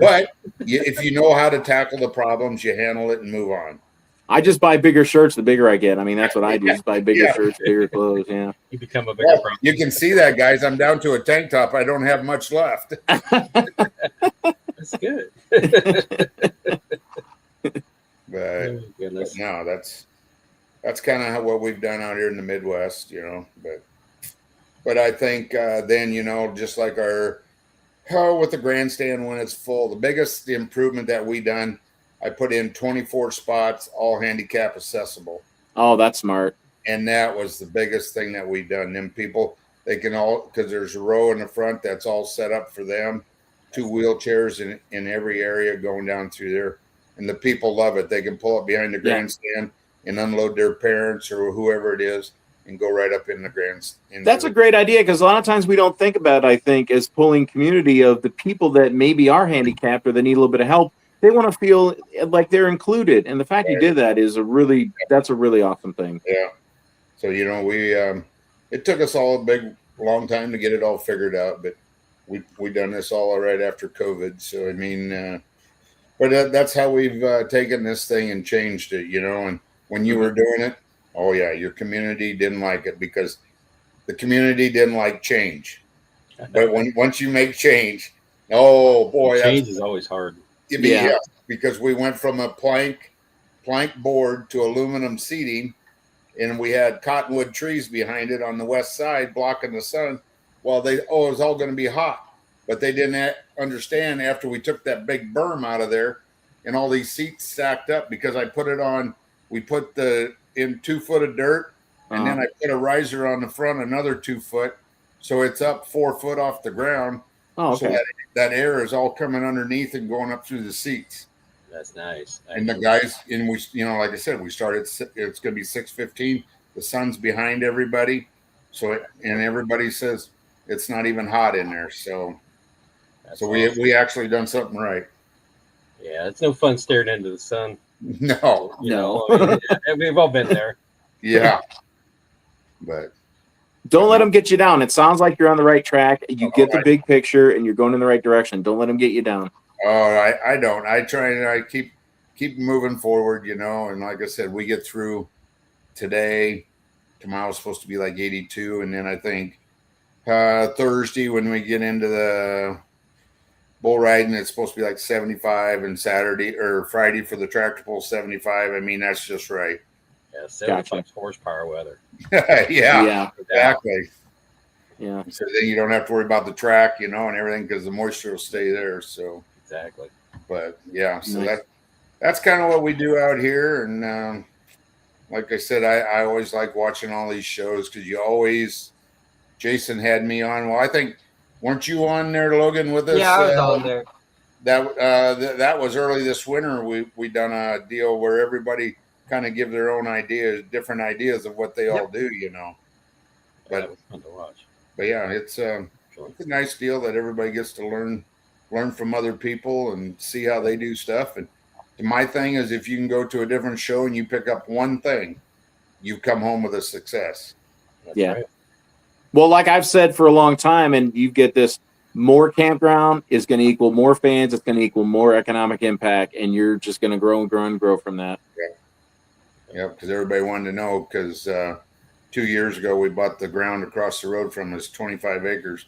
But if you know how to tackle the problems, you handle it and move on. I just buy bigger shirts the bigger I get. That's what I do. Just buy bigger shirts, bigger clothes. Yeah. You become a bigger problem. You can see that, guys. I'm down to a tank top. I don't have much left. That's good. But no, that's kind of what we've done out here in the Midwest, But I think then, just like with the grandstand when it's full, the biggest improvement that we done, I put in 24 spots, all handicap accessible. Oh, that's smart. And that was the biggest thing that we done. Them people, they can all, because there's a row in the front that's all set up for them. 2 wheelchairs in every area going down through there, and the people love it. They can pull up behind the grandstand and unload their parents or whoever it is and go right up in the grandstand. That's a great idea, because a lot of times we don't think about it, I think, as pulling community of the people that maybe are handicapped or they need a little bit of help. They want to feel like they're included. And the fact you did that is that's a really awesome thing. Yeah. So, you know, we, it took us all a long time to get it all figured out, but we done this all right after COVID. So, I mean, but that's how we've taken this thing and changed it, you know, and when you were doing it, oh yeah, your community didn't like it because the community didn't like change. But once you make change, oh boy, change is always hard. Yeah, because we went from a plank board to aluminum seating, and we had cottonwood trees behind it on the west side blocking the sun. Well, it was all going to be hot, but they didn't understand after we took that big berm out of there and all these seats stacked up, because we put in 2 foot of dirt, and then I put a riser on the front, another 2 foot, so it's up 4 foot off the ground. Oh, okay. So that air is all coming underneath and going up through the seats. That's nice. And the guys, and we, you know, like I said, we started. It's going to be 6:15. The sun's behind everybody, and everybody says it's not even hot in there. So awesome. we actually done something right. Yeah, it's no fun staring into the sun. No, we've all been there. Yeah, but don't let them get you down. It sounds like you're on the right track. You get the big picture, and you're going in the right direction. Don't let them get you down. Oh, I don't. I try and I keep moving forward, you know. And like I said, we get through today. Tomorrow's supposed to be like 82, and then I think Thursday when we get into the bull riding, it's supposed to be like 75, and Saturday or Friday for the tractor pull 75. I mean, that's just right. Yeah, 75 horsepower weather. Yeah, exactly. Yeah. So then you don't have to worry about the track, you know, and everything, because the moisture will stay there. So exactly. But yeah, so nice. that's kind of what we do out here. And like I said, I always like watching all these shows, because Jason had me on. Well, I think, weren't you on there, Logan, with us? Yeah, I was on there. That was early this winter. We done a deal where everybody kind of give their own ideas, different ideas of what they all do, you know. But that was fun to watch. But yeah, it's a nice deal that everybody gets to learn from other people and see how they do stuff. And my thing is, if you can go to a different show and you pick up one thing, you've come home with a success. That's yeah. Right. Well, like I've said for a long time, and you get this, more campground is going to equal more fans. It's going to equal more economic impact, and you're just going to grow and grow and grow from that. Yeah, because everybody wanted to know, because 2 years ago we bought the ground across the road from us, 25 acres,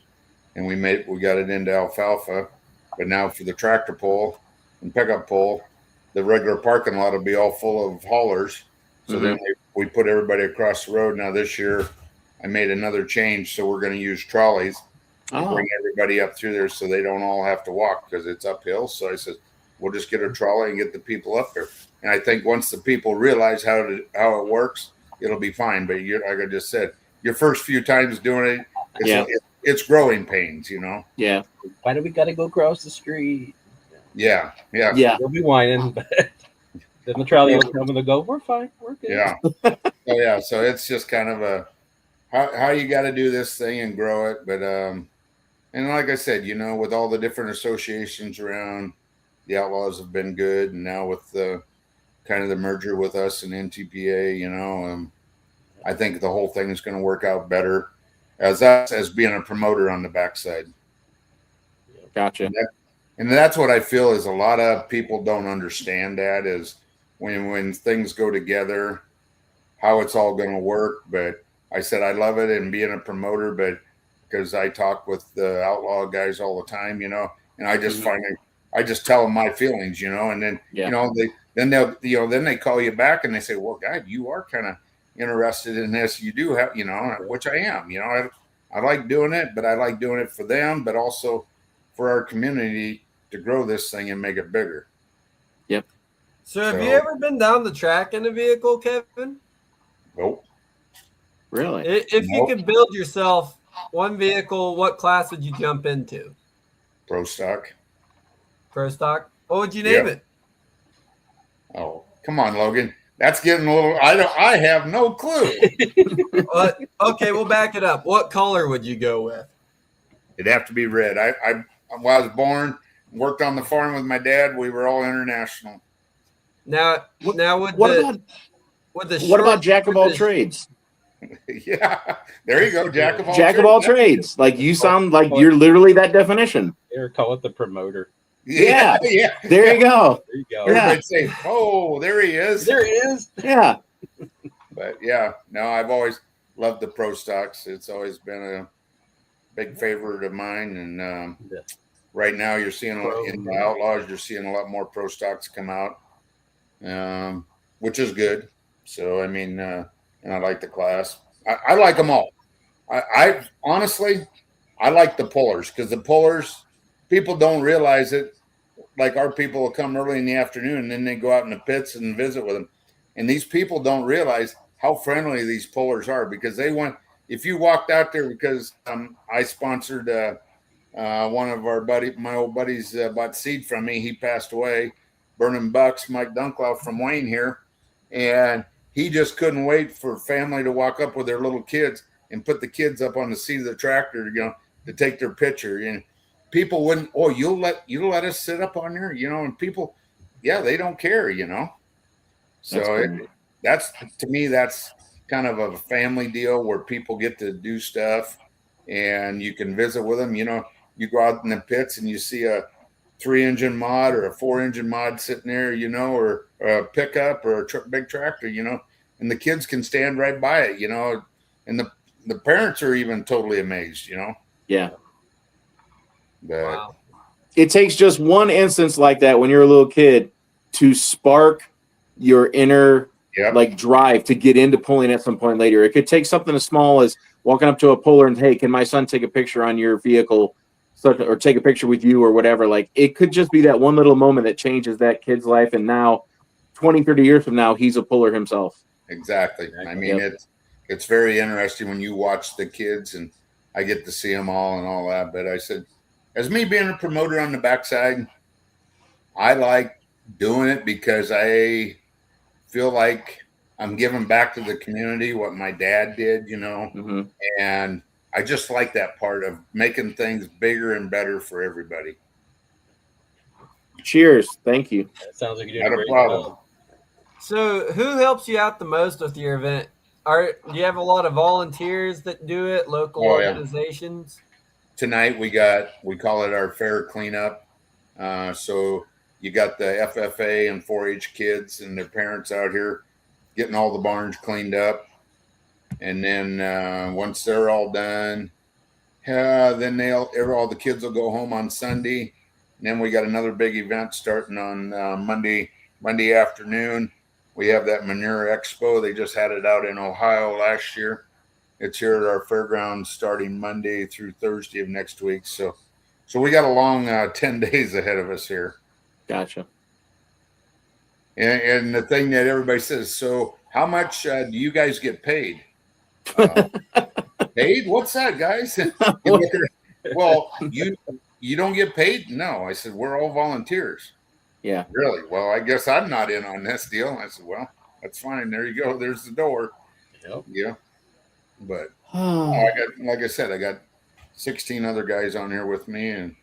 and we got it into alfalfa. But now for the tractor pull and pickup pull, the regular parking lot will be all full of haulers. So then we put everybody across the road. Now this year I made another change, so we're going to use trolleys and bring everybody up through there, so they don't all have to walk, because it's uphill. So I said, we'll just get a trolley and get the people up there. And I think once the people realize how it works, it'll be fine. But like I just said, your first few times doing it, it's growing pains, you know. Yeah. Why do we got to go across the street? Yeah. We'll be whining, but then the trolley will come and they'll go, we're fine, we're good. Yeah. So it's just kind of how you got to do this thing and grow it. But and like I said, you know, with all the different associations around, the Outlaws have been good, and now with the kind of the merger with us and NTPA, you know, I think the whole thing is going to work out better as being a promoter on the backside. Gotcha. And that's what I feel is a lot of people don't understand, that is when things go together, how it's all going to work. But I said, I love it and being a promoter, but because I talk with the Outlaw guys all the time, you know, and I just I just tell them my feelings, you know, and then, you know, then they call you back and they say, well, God, you are kind of interested in this. You do have, you know, which I am, you know, I like doing it, but I like doing it for them, but also for our community to grow this thing and make it bigger. Yep. So have you ever been down the track in a vehicle, Kevin? Nope. Really? If you could build yourself one vehicle, what class would you jump into? Pro stock. Pro stock. What would you name it? Oh, come on, Logan. That's getting a little. I have no clue. Okay, we'll back it up. What color would you go with? It'd have to be red. When I was born, worked on the farm with my dad. We were all international. Now, What what about jack of all trades? Yeah, there you go, jack of all Jack trades. of all trades. Like you sound like you're literally that definition. Or call it the promoter. Yeah. Yeah. There you go. There you go. Everybody'd say, "Oh, there he is." There he is. Yeah. But yeah, no, I've always loved the pro stocks. It's always been a big favorite of mine. And right now, you're seeing in the Outlaws, you're seeing a lot more pro stocks come out, which is good. So I mean, and I like the class. I like them all. I honestly, I like the pullers because the pullers, people don't realize it. Like our people will come early in the afternoon and then they go out in the pits and visit with them. And these people don't realize how friendly these pullers are because they want, if you walked out there, because I sponsored one of my old buddies bought seed from me. He passed away, Burning Bucks, Mike Dunklow from Wayne here. And he just couldn't wait for family to walk up with their little kids and put the kids up on the seat of the tractor, to take their picture. And people wouldn't, you'll let us sit up on there, and people, they don't care, So that's to me, that's kind of a family deal where people get to do stuff and you can visit with them. You go out in the pits and you see a 3-engine mod or a 4-engine mod sitting there, or a pickup or a big tractor, and the kids can stand right by it, and the parents are even totally amazed, Yeah. But Wow. It takes just one instance like that when you're a little kid to spark your inner drive to get into pulling at some point later. It could take something as small as walking up to a puller and, hey, can my son take a picture on your vehicle or take a picture with you or whatever. Like it could just be that one little moment that changes that kid's life. And now 20, 30 years from now, he's a puller himself. Exactly. I mean, it's very interesting when you watch the kids and I get to see them all and all that. But I said, as me being a promoter on the backside, I like doing it because I feel like I'm giving back to the community what my dad did, and I just like that part of making things bigger and better for everybody. Cheers. Thank you. That sounds like you're doing Not a a great problem. job. So, who helps you out the most with your event? Do you have a lot of volunteers that do it? Local organizations? Tonight we call it our fair cleanup. So you got the FFA and 4-H kids and their parents out here getting all the barns cleaned up. And then once they're all done, then all the kids will go home on Sunday. And then we got another big event starting on Monday afternoon. We have that Manure Expo. They just had it out in Ohio last year. It's here at our fairgrounds starting Monday through Thursday of next week. So we got a long 10 days ahead of us here. Gotcha. And the thing that everybody says, so how much do you guys get paid? Paid? What's that, guys? Well, you don't get paid? No. I said, we're all volunteers. Yeah. Really? Well, I guess I'm not in on this deal. I said, well, that's fine. There you go. There's the door. Yep. Yeah. But I got 16 other guys on here with me, and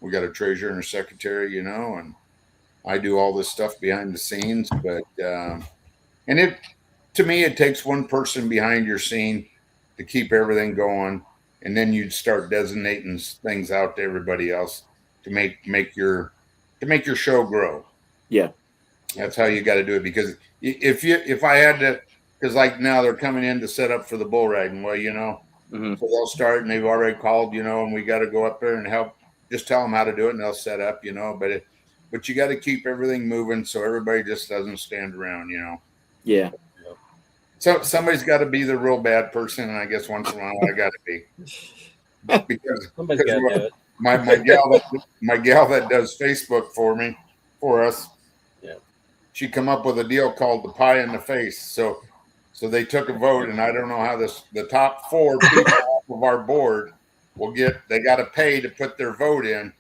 we got a treasurer and a secretary, and I do all this stuff behind the scenes. But and to me, it takes one person behind your scene to keep everything going, and then you'd start designating things out to everybody else to make your show grow. Yeah, that's how you got to do it. Because if I had to. Because like now they're coming in to set up for the bull riding. Well, so they'll start and they've already called, and we got to go up there and help. Just tell them how to do it and they'll set up, but you got to keep everything moving so everybody just doesn't stand around, Yeah. So somebody's got to be the real bad person, and I guess once in a while I got to be. Because Somebody's got to do it. My gal that does Facebook for us. Yeah. She come up with a deal called the pie in the face. So they took a vote, and I don't know how the top 4 people off of our board they got to pay to put their vote in.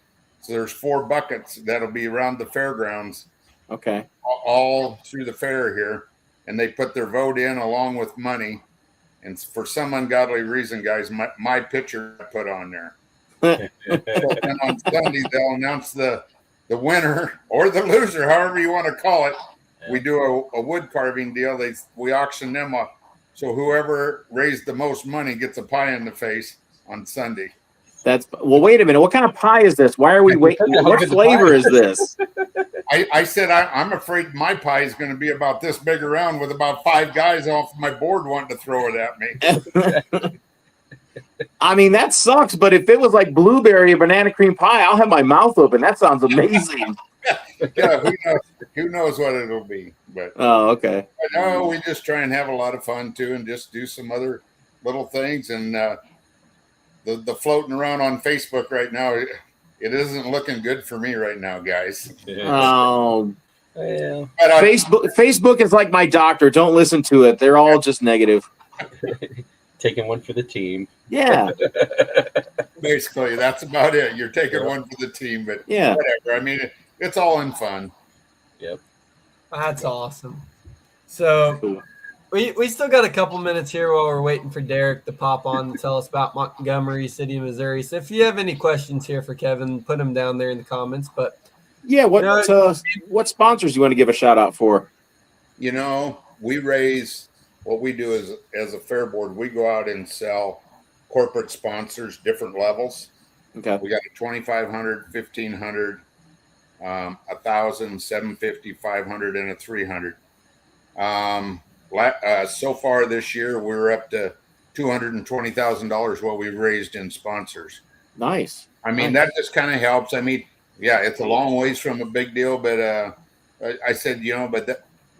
So there's 4 buckets that'll be around the fairgrounds Okay. all through the fair here, and they put their vote in along with money. And for some ungodly reason, guys, my picture I put on there. So then on Sunday they'll announce the winner or the loser, however you want to call it. We do a wood carving deal. We auction them up. So whoever raised the most money gets a pie in the face on Sunday. Well, wait a minute. What kind of pie is this? Why are we waiting? What flavor is this? I said I'm afraid my pie is going to be about this big around with about 5 guys off my board wanting to throw it at me. I mean, that sucks. But if it was like blueberry or banana cream pie, I'll have my mouth open. That sounds amazing. Yeah, who knows what it'll be? But oh, okay. No, we just try and have a lot of fun too, and just do some other little things. And the floating around on Facebook right now, it isn't looking good for me right now, guys. Oh, Yeah. Facebook is like my doctor. Don't listen to it. They're all just negative. Taking one for the team. Yeah. Basically, that's about it. You're taking one for the team, but Yeah. whatever. I mean, it's all in fun. Yep. That's awesome. So Cool. we still got a couple minutes here while we're waiting for Derek to pop on and tell us about Montgomery City, Missouri. So if you have any questions here for Kevin, put them down there in the comments. But Yeah. What sponsors you want to give a shout out for? You know, we raise what we do is as a fair board, we go out and sell corporate sponsors, different levels. Okay. We got a 2,500, 1,500, 1,000, 750, 500, and a 300. So far this year, we're up to $220,000 what we've raised in sponsors. Nice. I mean, that just kind of helps. I mean, yeah, it's a long ways from a big deal, but I said,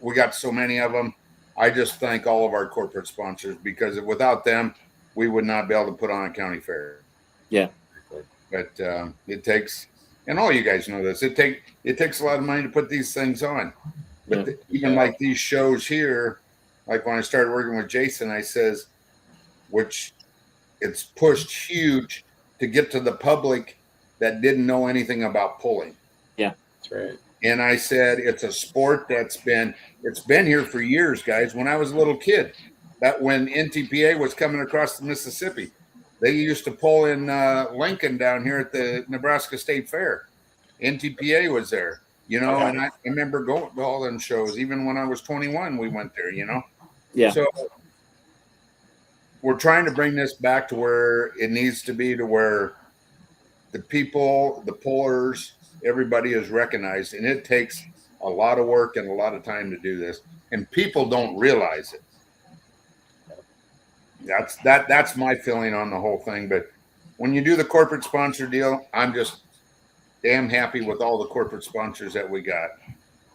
we got so many of them. I just thank all of our corporate sponsors, because without them, we would not be able to put on a county fair. Yeah. But it takes, and all you guys know this, it takes a lot of money to put these things on. But even like these shows here, like when I started working with Jason, I says, which it's pushed huge to get to the public that didn't know anything about pulling. Yeah. That's right. And I said, it's a sport it's been here for years, guys. When I was a little kid, that when NTPA was coming across the Mississippi, they used to pull in Lincoln down here at the Nebraska State Fair. NTPA was there, and I remember going to all them shows. Even when I was 21, we went there, Yeah. So we're trying to bring this back to where it needs to be, to where the people, the pullers, everybody is recognized, and it takes a lot of work and a lot of time to do this, and people don't realize it. That's my feeling on the whole thing. But when you do the corporate sponsor deal, I'm just damn happy with all the corporate sponsors that we got.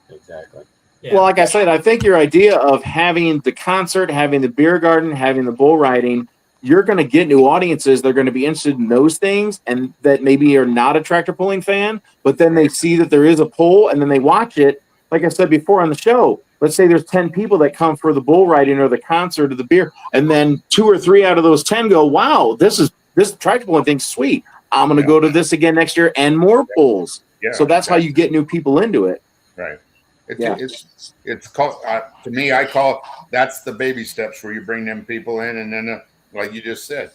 Exactly. Yeah. Well, like I said, I think your idea of having the concert, having the beer garden, having the bull riding, you're going to get new audiences. They're going to be interested in those things, and that maybe are not a tractor pulling fan, but then they see that there is a pull, and then they watch it. Like I said before on the show, let's say there's 10 people that come for the bull riding or the concert or the beer, and then 2 or 3 out of those 10 go, wow, this tractor pulling thing's sweet. I'm going to go to this again next year, and more pulls. Yeah, so that's how you get new people into it. Right. It's called, to me, I call that's the baby steps, where you bring them people in, and then like you just said,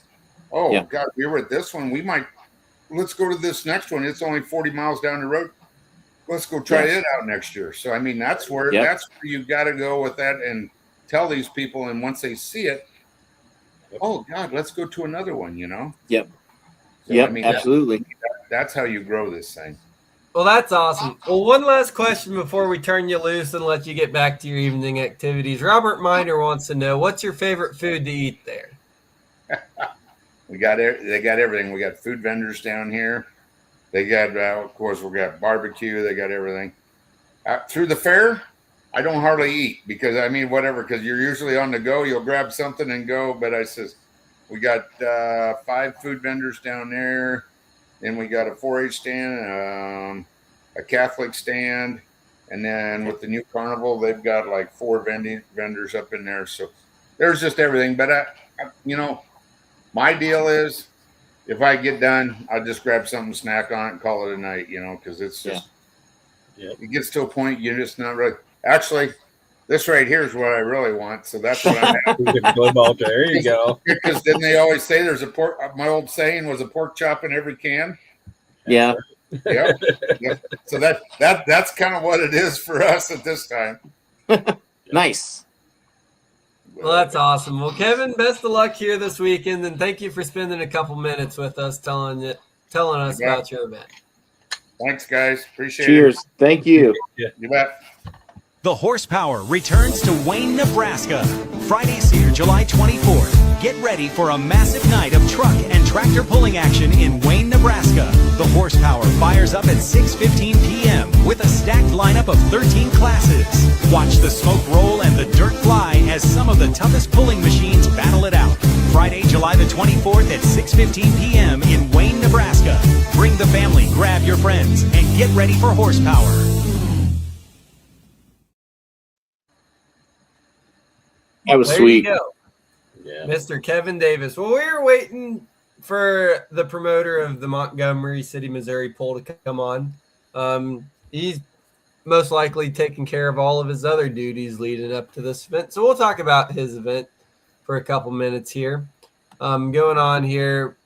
God, we were at this one. Let's go to this next one. It's only 40 miles down the road. Let's go try it out next year. So, I mean, that's where you got to go with that and tell these people. And once they see it, oh God, let's go to another one, Yep. So, yep. I mean, Absolutely. That's how you grow this thing. Well, that's awesome. Well, one last question before we turn you loose and let you get back to your evening activities. Robert Miner wants to know, what's your favorite food to eat there? They got everything. We got food vendors down here. They got, of course, we got barbecue. They got everything. Through the fair, I don't hardly eat because, because you're usually on the go. You'll grab something and go. But I says, we got 5 food vendors down there. Then we got a 4-H stand, a Catholic stand. And then with the new carnival, they've got like 4 vendors up in there. So there's just everything. But, my deal is if I get done, I'll just grab something to snack on it and call it a night, because it's just, it gets to a point you're just not really. Actually, this right here is what I really want. So that's what I'm having. There you go. Because didn't they always say there's a pork? My old saying was a pork chop in every can. Yeah. Yep. So that's kind of what it is for us at this time. Nice. Well, that's awesome. Well, Kevin, best of luck here this weekend, and thank you for spending a couple minutes with us telling us about your event. Thanks, guys. Appreciate Cheers. it. Thank you. You bet. The Horsepower returns to Wayne, Nebraska. Friday, July 24th. Get ready for a massive night of truck and tractor pulling action in Wayne, Nebraska. The Horsepower fires up at 6:15 p.m. with a stacked lineup of 13 classes. Watch the smoke roll and the dirt fly as some of the toughest pulling machines battle it out. Friday, July the 24th at 6:15 p.m. in Wayne, Nebraska. Bring the family, grab your friends, and get ready for Horsepower. That was There sweet. you go. Yeah. Mr. Kevin Davis. Well, we were waiting for the promoter of the Montgomery City, Missouri poll to come on. He's most likely taking care of all of his other duties leading up to this event. So we'll talk about his event for a couple minutes here. Going on here,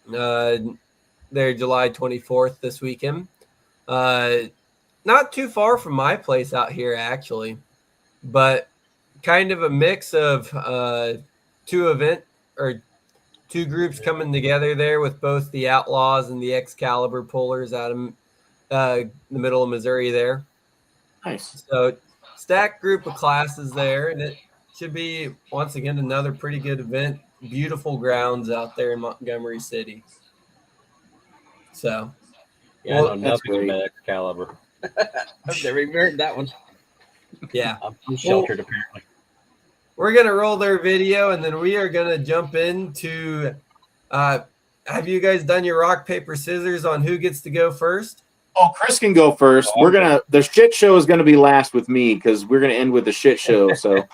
there July 24th this weekend. Not too far from my place out here, actually, but kind of a mix of two groups coming together there with both the Outlaws and the Excalibur pullers out of the middle of Missouri there. Nice. So stacked group of classes there, and it should be, once again, another pretty good event. Beautiful grounds out there in Montgomery City. So, Yeah, well, I know nothing about Excalibur. I've never even heard that one. Yeah. I'm sheltered, apparently. We're going to roll their video, and then we are going to jump into have you guys done your rock, paper, scissors on who gets to go first? Oh, Chris can go first. The shit show is gonna be last with me because we're gonna end with the shit show. So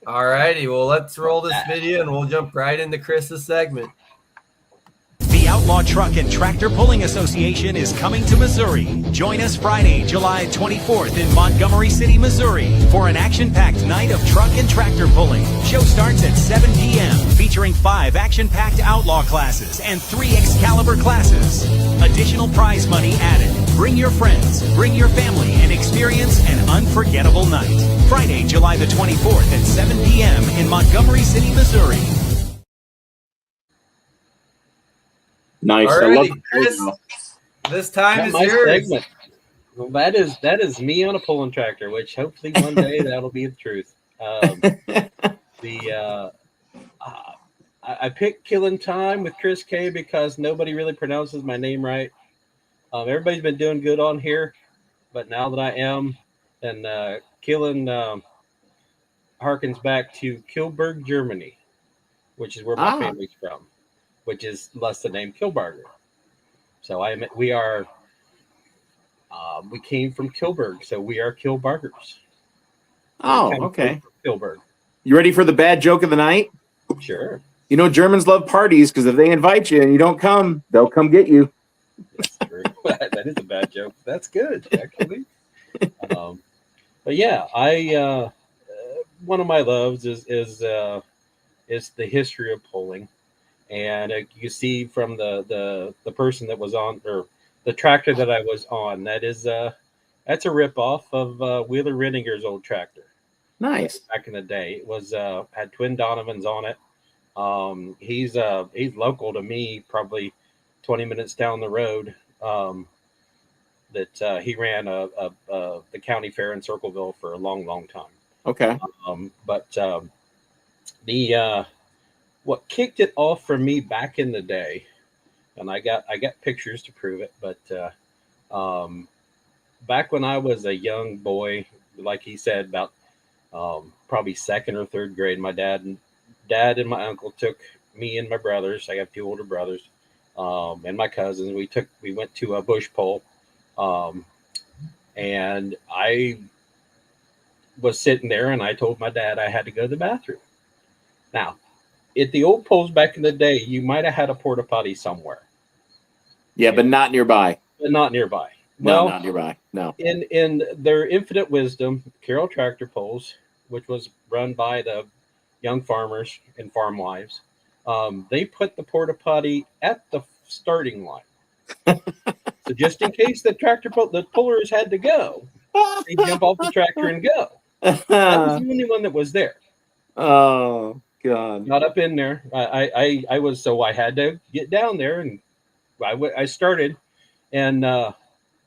All righty. Well, let's roll this video, and we'll jump right into Chris's segment. The Outlaw Truck and Tractor Pulling Association is coming to Missouri. Join us Friday, July 24th in Montgomery City, Missouri for an action-packed night of truck and tractor pulling. Show starts at 7 p.m. featuring 5 action-packed Outlaw classes and 3 Excalibur classes. Additional prize money added. Bring your friends, bring your family, and experience an unforgettable night. Friday, July the 24th at 7 p.m. in Montgomery City, Missouri. nice. All I love righty, Chris. This time That's is my yours. segment. Well, that is me on a pulling tractor, which hopefully one day that'll be the truth. I picked Killing Time with Chris K because nobody really pronounces my name right. Everybody's been doing good on here, but now that I am, and Killing harkens back to Kilburg, Germany, which is where my family's from, which is less the name Kilbarger. So we came from Kilburg, so we are Kilbargers. Oh, okay. Kilburg. You ready for the bad joke of the night? Sure. You know, Germans love parties because if they invite you and you don't come, they'll come get you. That is a bad joke. That's good, actually. But yeah, I one of my loves is the history of pulling, and you see from the person that was on, or the tractor that I was on, that's a ripoff of Wheeler Renninger's old tractor. Nice. Back in the day, it was had twin Donovans on it. He's local to me, probably 20 minutes down the road. That he ran the county fair in Circleville for a long time. Okay. What kicked it off for me back in the day, and I got pictures to prove it, but back when I was a young boy, like he said, about probably second or third grade, my dad and my uncle took me and my brothers. I got 2 older brothers, and my cousins. We went to a bush pull, and I was sitting there, and I told my dad I had to go to the bathroom. Now, at the old polls back in the day, you might have had a porta potty somewhere, Yeah, but not nearby. but not nearby. No, Well, not nearby. No. in their infinite wisdom, Carroll Tractor Pulls, which was run by the young farmers and farm wives, they put the porta potty at the starting line. So just in case the pullers had to go, they jump off the tractor and go. That was the only one that was there. Oh God. Not up in there. I was, so I had to get down there, and I started, and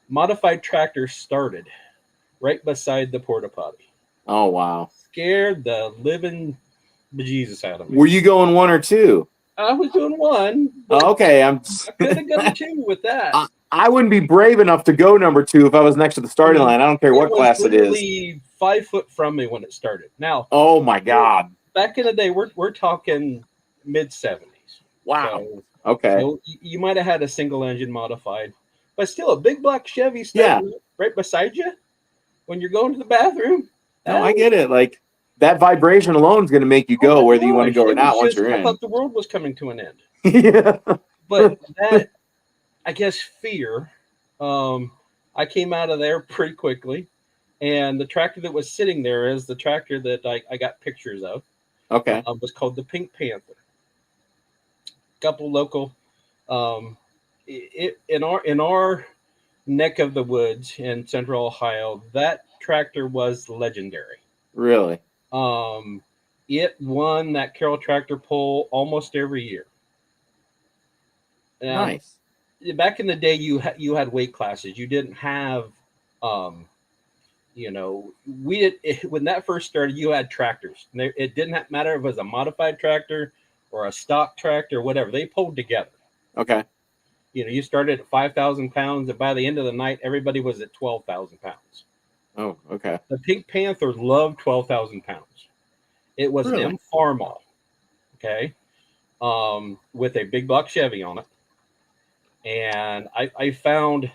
modified tractor started right beside the porta potty. Oh wow. Scared the living bejesus out of me. Were you going 1 or 2? I was doing 1. But Okay, I could have gone 2 with that. I wouldn't be brave enough to go number 2 if I was next to the starting line. I don't care what class it is. Literally 5 foot from me when it started. Now, Oh my God. back in the day, we're talking mid 70s. Wow. So, Okay. so you might have had a single engine modified, but still a big black Chevy standing right beside you when you're going to the bathroom. No, I get it. Like that vibration alone is going to make you go whether you want to go or not once you're I in. thought the world was coming to an end. Yeah. But that, I guess, fear, I came out of there pretty quickly. And the tractor that was sitting there is the tractor that I got pictures of. Okay. Was called the Pink Panther. Couple local, in our neck of the woods in Central Ohio, that tractor was legendary. Really? It won that Carroll Tractor Pull almost every year. Now, Nice. back in the day, you had weight classes. You didn't have, when that first started, you had tractors. It didn't matter if it was a modified tractor or a stock tractor, whatever. They pulled together. Okay. You started at 5,000 pounds, and by the end of the night, everybody was at 12,000 pounds. Oh, okay. The Pink Panther loved 12,000 pounds. It was Really? an M Farmall, okay, with a big block Chevy on it. And I found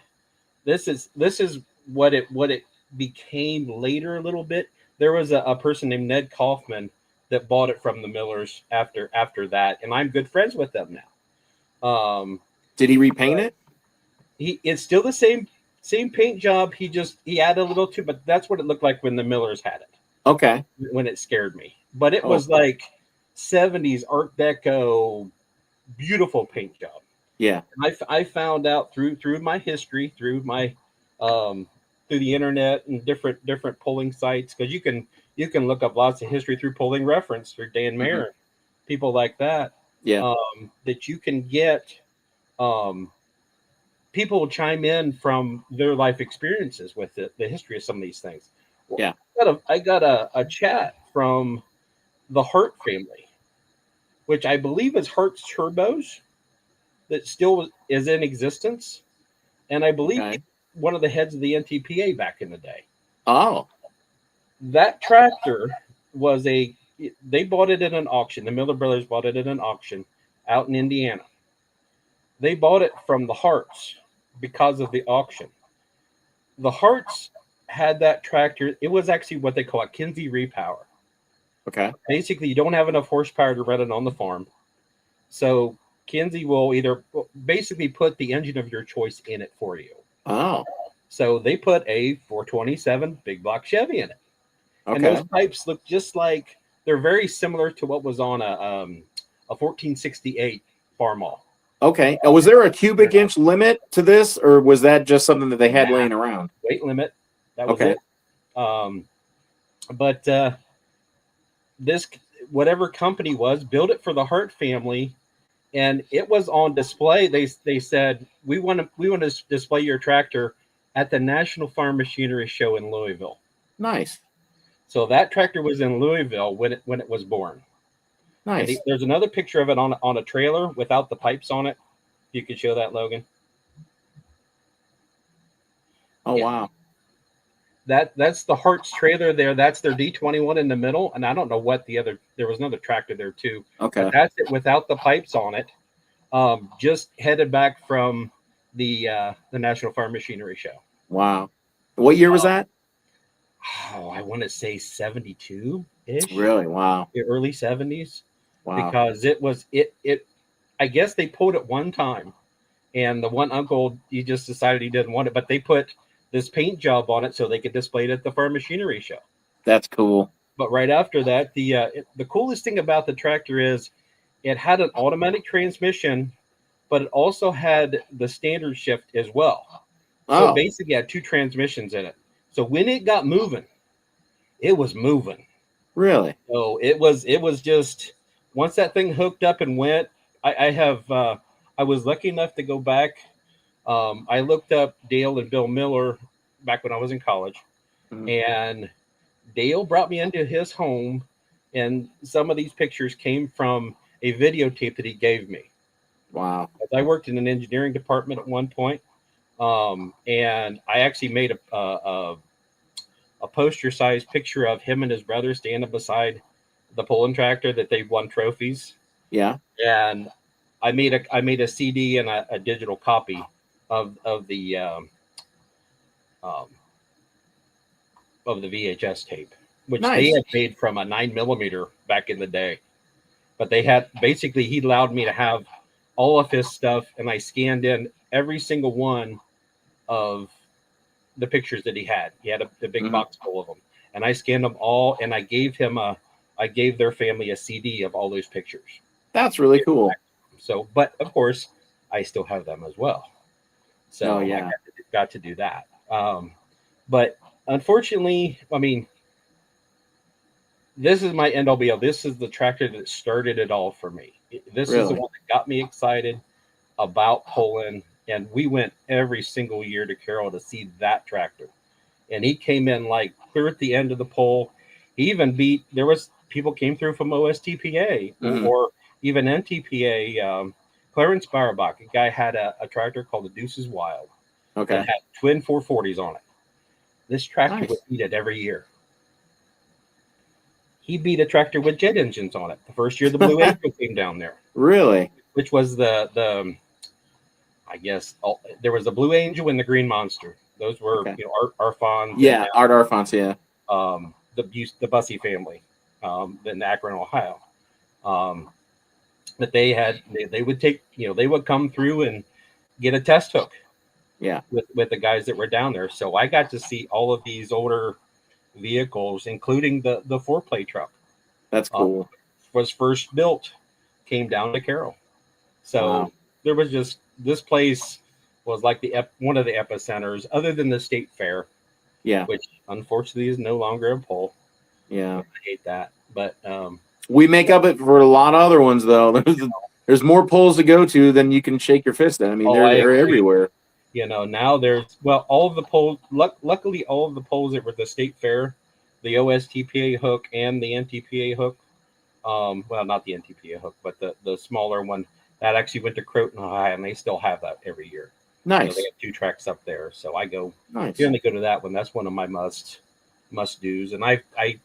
this is what it became later a little bit. There was a person named Ned Kaufman that bought it from the Millers after that, and I'm good friends with them now. Did he repaint it? It's still the same paint job. He added a little too, but that's what it looked like when the Millers had it. Okay. When it scared me, but it was like 70s Art Deco, beautiful paint job. Yeah. And I found out through my history, through my through the internet and different polling sites, because you can look up lots of history through Polling Reference, through Dan Mayer, people like that. Yeah. That you can get people will chime in from their life experiences with the history of some of these things. Yeah. I got a chat from the Hart family, which I believe is Hart's Turbos, that still is in existence. And I believe one of the heads of the NTPA back in the day. Oh. That tractor was they bought it at an auction. The Miller brothers bought it at an auction out in Indiana. They bought it from the Harts because of the auction. The Harts had that tractor. It was actually what they call a Kinsey repower. Okay. Basically, you don't have enough horsepower to run it on the farm. So Kinsey will either basically put the engine of your choice in it for you. Oh. So they put a 427 big block Chevy in it. Okay. And those pipes look just like, they're very similar to what was on a 1468 Farmall. Okay. Now, was there a cubic inch limit to this, or was that just something that they had laying around? Weight limit. That was Okay. it. But this, whatever company was, built it for the Hart family, and it was on display. They said, we want to display your tractor at the National Farm Machinery Show in Louisville. Nice. So that tractor was in Louisville when it was born. Nice. There's another picture of it on a trailer without the pipes on it. If you could show that, Logan. Oh, Yeah. wow. That's the Hart's trailer there. That's their D21 in the middle, and I don't know what there was another tractor there too. Okay. But that's it without the pipes on it. Just headed back from the National Farm Machinery Show. Wow. What year was that? Oh, I want to say 72-ish. Really? Wow. The early 70s. Wow. because it. I guess they pulled it one time, and the one uncle, he just decided he didn't want it, but they put this paint job on it so they could display it at the farm machinery show. That's cool. But right after that, the coolest thing about the tractor is it had an automatic transmission, but it also had the standard shift as well. So Oh, it basically had two transmissions in it. So when it got moving, it was moving. really? So it was just once that thing hooked up and went. I was lucky enough to go back. I looked up Dale and Bill Miller back when I was in college, Mhm. and Dale brought me into his home, and some of these pictures came from a videotape that he gave me. Wow. I worked in an engineering department at one point, and I actually made a poster-sized picture of him and his brother standing beside the pulling tractor that they won trophies. Yeah. And I made a CD and a digital copy of the VHS tape, which they Nice. had made from a 9mm back in the day. But they had basically he allowed me to have all of his stuff, and I scanned in every single one of the pictures that he had. He had a big Mhm. box full of them, and I scanned them all, and I gave their family a CD of all those pictures. That's really cool. So, but of course, I still have them as well. So Oh, yeah. I got to do that. But unfortunately, I mean, this is my end all be all. This is the tractor that started it all for me. This is the Really? one that got me excited about pulling. And we went every single year to Carroll to see that tractor. And he came in like clear at the end of the pole. He even there was people came through from OSTPA Mhm. or even NTPA. Clarence Bauerbach, a guy had a tractor called the Deuces Wild Okay. that had twin 440s on it. This tractor Nice. would beat it every year. He beat a tractor with jet engines on it. The first year the Blue Angel came down there, Really? which was the I guess there was the Blue Angel and the Green Monster. Those were Okay. Arfon. Yeah. Art Arfons. Yeah. The Bussey family, in Akron, Ohio. But they would take, they would come through and get a test hook. Yeah. With the guys that were down there. So I got to see all of these older vehicles, including the 4-play truck. That's cool. Was first built, came down to Carroll. So Wow. there was just, this place was like one of the epicenters, other than the state fair, Yeah. which unfortunately is no longer a pull. Yeah. I hate that. But We make up it for a lot of other ones, though. There's more polls to go to than you can shake your fist at. I mean, I they're agree. everywhere. Now there's, all of the polls, luckily all of the polls that were the state fair, the OSTPA hook and the NTPA hook, well, not the NTPA hook, but the smaller one, that actually went to Croton High, and they still have that every year. Nice. They have 2 tracks up there. So I Nice. generally go to that one. That's one of my must do's. And I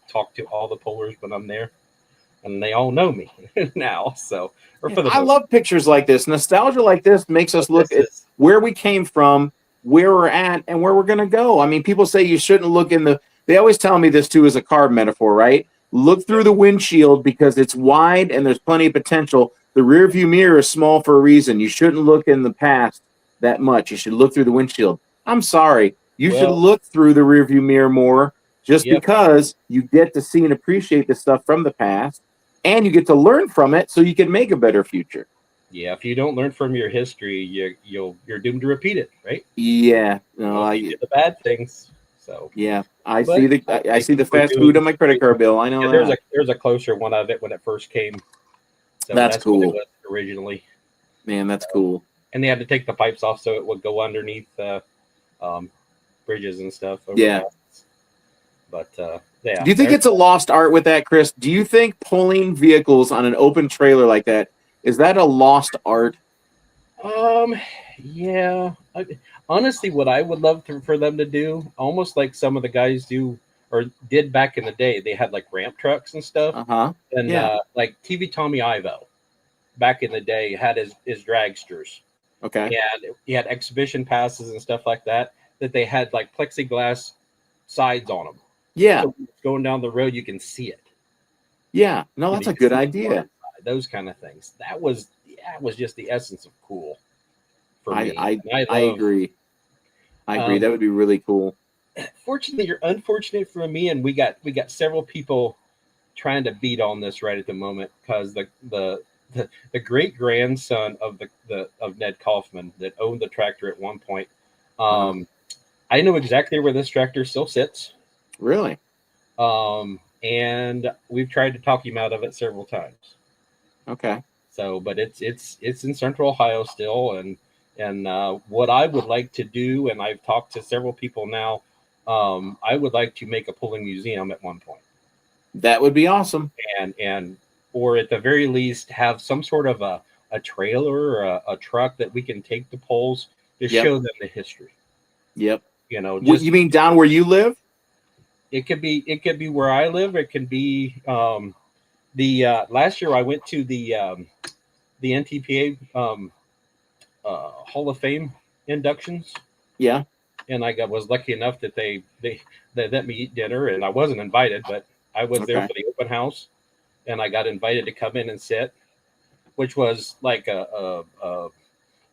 talk to all the pollers when I'm there, and they all know me now. So, or for the I love pictures like this. Nostalgia like this makes us look at where we came from, where we're at, and where we're going to go. I mean, people say you shouldn't look they always tell me this too as a car metaphor, right? Look through the windshield because it's wide and there's plenty of potential. The rear view mirror is small for a reason. You shouldn't look in the past that much. You should look through the windshield. I'm sorry. You should look through the rear view mirror more just because you get to see and appreciate the stuff from the past, and you get to learn from it so you can make a better future. Yeah, if you don't learn from your history, you're doomed to repeat it, right? Yeah, no, You do the bad things. So yeah, I see the fast food on my credit card bill. I know there's a closer one of it when it first came. So that's what cool. it was originally, man, that's cool. And they had to take the pipes off so it would go underneath bridges and stuff. Yeah. But yeah. Do you think it's a lost art with that, Chris? Do you think pulling vehicles on an open trailer like that, is that a lost art? Yeah. Honestly, what I would love for them to do, almost like some of the guys do or did back in the day, they had like ramp trucks and stuff. And like TV Tommy Ivo back in the day had his dragsters. Okay. And he had exhibition passes and stuff like that they had like plexiglass sides on them. Yeah. So going down the road, you can see it. Yeah. No, that's a good idea. those kind of things. That was just the essence of cool for me. I And I love, agree. I agree. That um, would be really cool. fortunately or unfortunate for me, and we got several people trying to beat on this right at the moment, because the great grandson of of Ned Kaufman that owned the tractor at one point. Um, I know exactly where this tractor still sits. Really? And we've tried to talk him out of it several times. Okay. So, but it's in Central Ohio still, and what I would like to do, and I've talked to several people now, I would like to make a pulling museum at one point, That would be awesome. and or at the very least have some sort of a trailer or a truck that we can take to polls to Yep. show them the history. Yep. You know, What, just you mean down where you live? it could be where I live. It can be last year I went to the NTPA Hall of Fame inductions, Yeah. and was lucky enough that they let me eat dinner, and I wasn't invited, but I was there Okay. for the open house, and I got invited to come in and sit, which was like an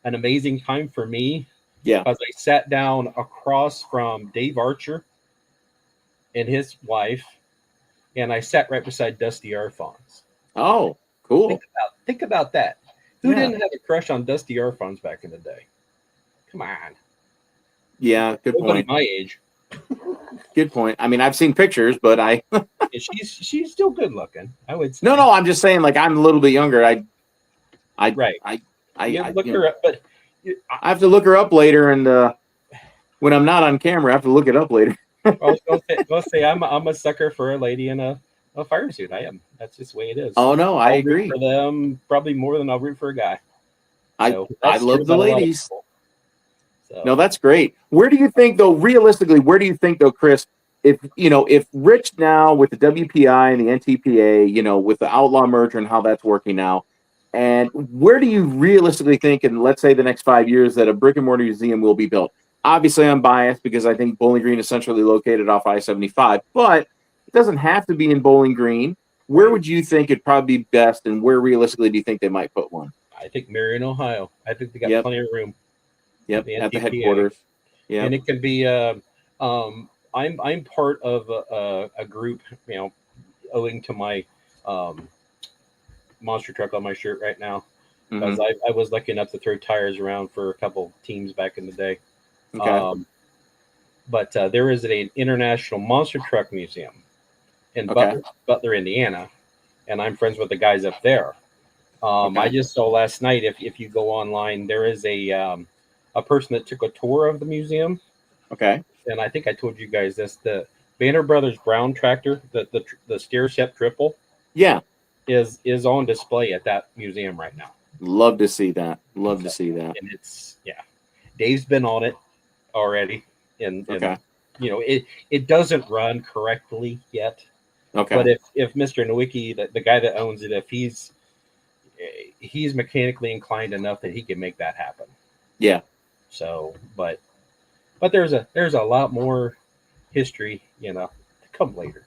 amazing time for me. Yeah. Because I sat down across from Dave Archer and his wife, and I sat right beside Dusty Arfons. Oh, cool. Think about that. Who Yeah. didn't have a crush on Dusty Arfons back in the day? Come on, Yeah. Good nobody point. my age. Good point. I mean, I've seen pictures, but I And she's still good looking, I would say. no. I'm just saying, like, I'm a little bit younger. Right. I You I, look you her know, up, but I have to look her up later, and when I'm not on camera, I have to look it up later. I was gonna say I'm a sucker for a lady in a fire suit. I am. That's just the way it is. Oh no, I I'll root agree. for them probably more than I'll root for a guy. I So I that's love true the about a lot of ladies. people. So, No, that's great. Where do you think, though, realistically, where do you think, though, Chris, if Rich now with the WPI and the NTPA, with the Outlaw merger and how that's working now, and where do you realistically think, in let's say the next 5 years, that a brick and mortar museum will be built? Obviously, I'm biased because I think Bowling Green is centrally located off I-75, but it doesn't have to be in Bowling Green. Where would you think it'd probably be best, and where realistically do you think they might put one? I think Marion, Ohio. I think they got Yep. plenty of room. Yep, The at the NTPA. headquarters. Yeah. And it can be. I'm part of a group, owing to my monster truck on my shirt right now, because I was lucky enough to throw tires around for a couple teams back in the day. Okay. But there is an international monster truck museum in Okay. Butler, Indiana, and I'm friends with the guys up there. Okay. I just saw last night, if you go online, there is a person that took a tour of the museum, Okay. and I think I told you guys this: the Banner Brothers Brown tractor, the steer step triple, Yeah. is on display at that museum right now, Love to see that. Love to see that. and Dave's been on it already, and Okay. it doesn't run correctly yet. Okay. But if Mr. Nowicki, the guy that owns it, if he's mechanically inclined enough that he can make that happen. Yeah. So, but there's a lot more history, to come later.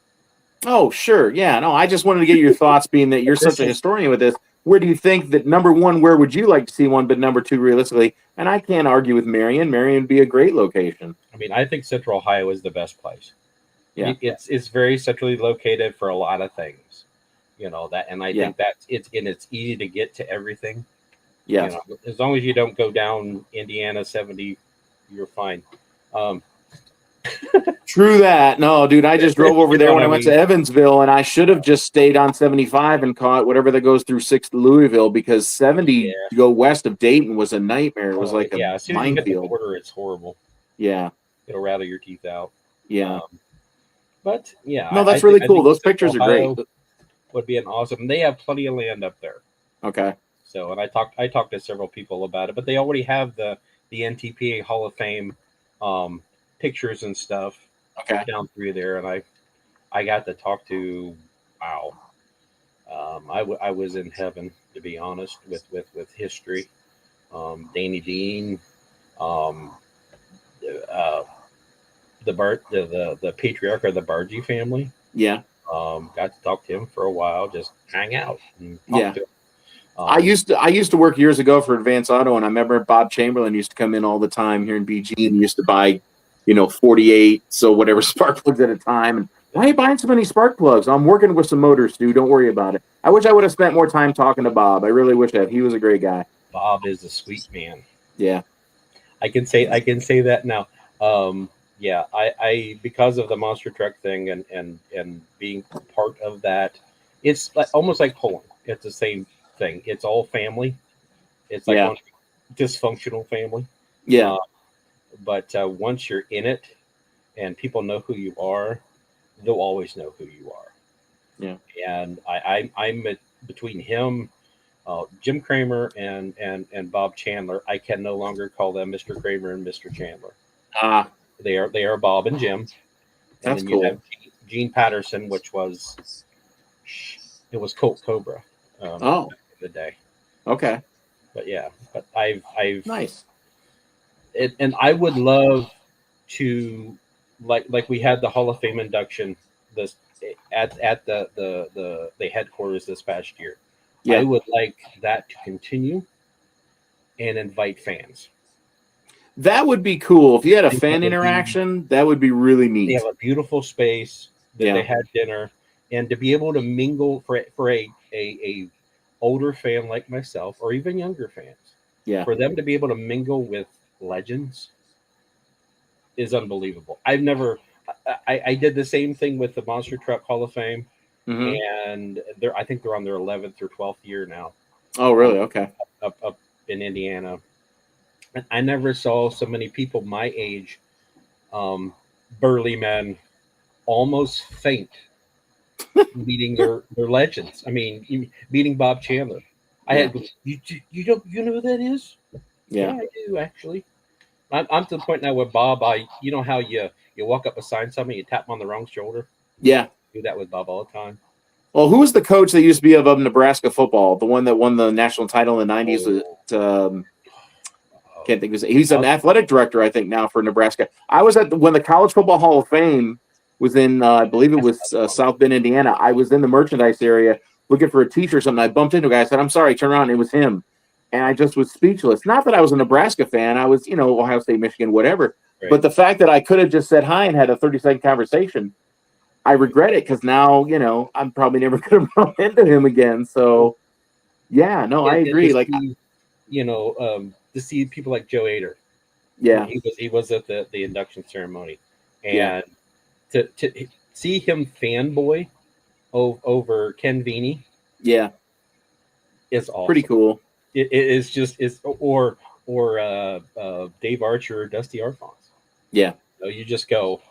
Oh, sure. Yeah. No, I just wanted to get your thoughts, being that you're such a historian with this. Where do you think that, number one, where would you like to see one? But number two, realistically, and I can't argue with Marion. Marion would be a great location. I mean, I think Central Ohio is the best place. Yeah. It's very centrally located for a lot of things, that, and I Yeah. think that it's easy to get to everything. Yes. As long as you don't go down Indiana 70, you're fine. True that. No, dude, I just drove over there when I went to Evansville, and I should have just stayed on 75 and caught whatever that goes through 6 to Louisville, because 70 to go west of Dayton was a nightmare. It was like a as soon as you get the minefield. border, it's horrible. Yeah. It'll rattle your teeth out. Yeah. But yeah, No, that's I really think cool. Those Central pictures are Ohio great. Would be an awesome. They have plenty of land up there. Okay. So, and I talked to several people about it, but they already have the NTPA Hall of Fame pictures and stuff down through there, and I got to talk to I was in heaven, to be honest, with history. Danny Dean, the patriarch of the Bargy family. Yeah. Got to talk to him for a while, just hang out and Yeah. talk to him. I used to work years ago for Advance Auto, and I remember Bob Chamberlain used to come in all the time here in BG and used to buy, 48, so whatever spark plugs at a time. And why are you buying so many spark plugs? I'm working with some motors, dude. Don't worry about it. I wish I would have spent more time talking to Bob. I really wish that. He was a great guy. Bob is a sweet man. Yeah. I can say that now. Yeah, I because of the monster truck thing and being part of that, it's like, almost like pulling. It's the same thing. It's all family. It's like one dysfunctional family. Yeah. But once you're in it and people know who you are, they'll always know who you are. Yeah. And I'm between him, Jim Kramer and Bob Chandler. I can no longer call them Mr. Kramer and Mr. Chandler. They are Bob and Jim. That's and then cool. you have Gene Patterson, which was Colt Cobra. Back in the day. Okay. But I've nice. And I would love to like we had the Hall of Fame induction at the headquarters this past year. Yeah. I would like that to continue and invite fans. That would be cool. If you had a fan interaction, that would be really neat. They have a beautiful space that they had dinner, and to be able to mingle for a older fan like myself, or even younger fans, for them to be able to mingle with legends is unbelievable. I did the same thing with the Monster Truck Hall of Fame, and I think they're on their 11th or 12th year now. Oh, really? Okay. Up in Indiana. And I never saw so many people my age, burly men, almost faint meeting their legends. I mean, meeting Bob Chandler. I had you know who that is? Yeah, I do actually. I'm to the point now with Bob. You know how you walk up beside somebody, you tap them on the wrong shoulder. Yeah, do that with Bob all the time. Well, who was the coach that used to be of Nebraska football? The one that won the national title in the 90s? Can't think of his. He's an athletic director, I think, now for Nebraska. I was when the College Football Hall of Fame was in, I believe it was South Bend, Indiana. I was in the merchandise area looking for a T-shirt or something. I bumped into a guy. I said, "I'm sorry." Turn around. It was him. And I just was speechless. Not that I was a Nebraska fan. I was, Ohio State, Michigan, whatever. Right. But the fact that I could have just said hi and had a 30-second conversation, I regret it because now, I'm probably never going to bump into him again. So, I agree. Like, to see people like Joe Ader. Yeah. He was at the induction ceremony. And to see him fanboy over Ken Veeney. Yeah. Is awesome. Pretty cool. It is just or Dave Archer or Dusty Arfons. Yeah. You just go,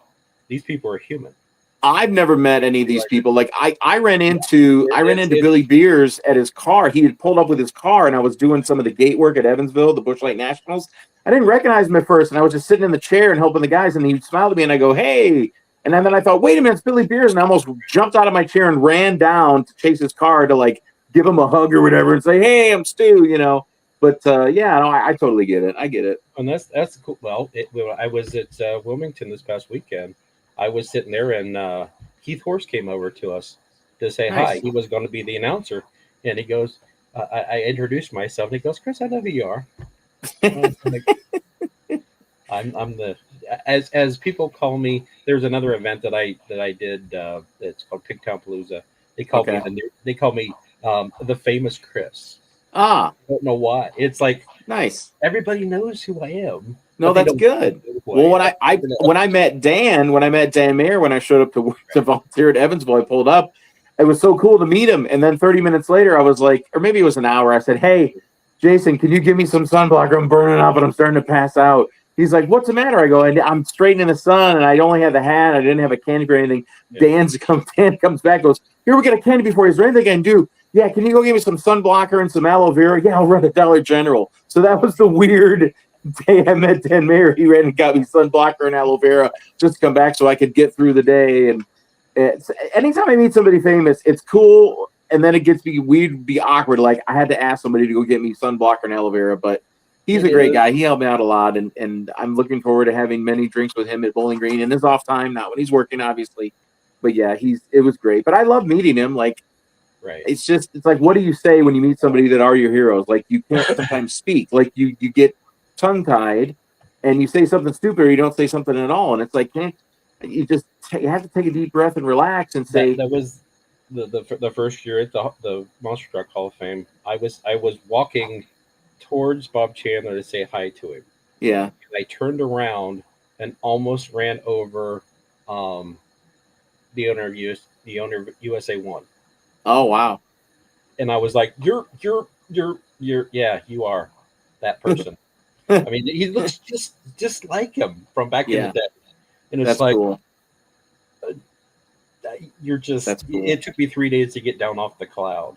these people are human. I've never met any of these people. Like I ran into Billy Beers at his car. He had pulled up with his car, and I was doing some of the gate work at Evansville, the Busch Light Nationals. I didn't recognize him at first, and I was just sitting in the chair and helping the guys, and he smiled at me, and I go, "Hey!" And then I thought, "Wait a minute, it's Billy Beers!" And I almost jumped out of my chair and ran down to chase his car to give him a hug or whatever, and say, "Hey, I'm Stu," But I totally get it. I get it. And that's cool. Well, I was at Wilmington this past weekend. I was sitting there, and Keith Horse came over to us to say hi. He was going to be the announcer, and he goes, I introduced myself, and he goes, "Chris, I know who you are." I'm the as people call me. There's another event that I did. It's called Pigtown Palooza. They call me the famous Chris. I don't know why. It's like nice. Everybody knows who I am. No, that's good. Well, when I met Dan Mayer, when I showed up to volunteer at Evansville, I pulled up. It was so cool to meet him. And then 30 minutes later, I was like, or maybe it was an hour. I said, "Hey, Jason, can you give me some sunblock? I'm burning up and I'm starting to pass out." He's like, "What's the matter?" I go, "I'm straight in the sun, and I only had the hat. I didn't have a canopy or anything." Yeah. Dan comes back, goes, "Here, we got a canopy for you. Is there anything I can do?" "Yeah, can you go give me some sunblocker and some aloe vera?" "Yeah, I'll run at Dollar General." So that was the weird day I met Dan Mayer. He ran and got me sunblocker and aloe vera just to come back so I could get through the day. And anytime I meet somebody famous, it's cool. And then it gets weird, be awkward. Like I had to ask somebody to go get me sunblocker and aloe vera, but he's a great guy. He helped me out a lot. And I'm looking forward to having many drinks with him at Bowling Green in his off time, not when he's working, obviously. but yeah, it was great. But I love meeting him. Like, Right. it's like, what do you say when you meet somebody that are your heroes? Like, you can't sometimes speak. Like, you get tongue tied, and you say something stupid, or you don't say something at all, and it's like, you have to take a deep breath and relax and say. That was the first year at the Monster Truck Hall of Fame. I was walking towards Bob Chandler to say hi to him. Yeah. And I turned around and almost ran over the owner of USA One. Oh wow. And I was like, you're yeah, you are that person. I mean, he looks just like him from back in the day. And it's That's like, cool. You're just. That's cool. It took me 3 days to get down off the cloud.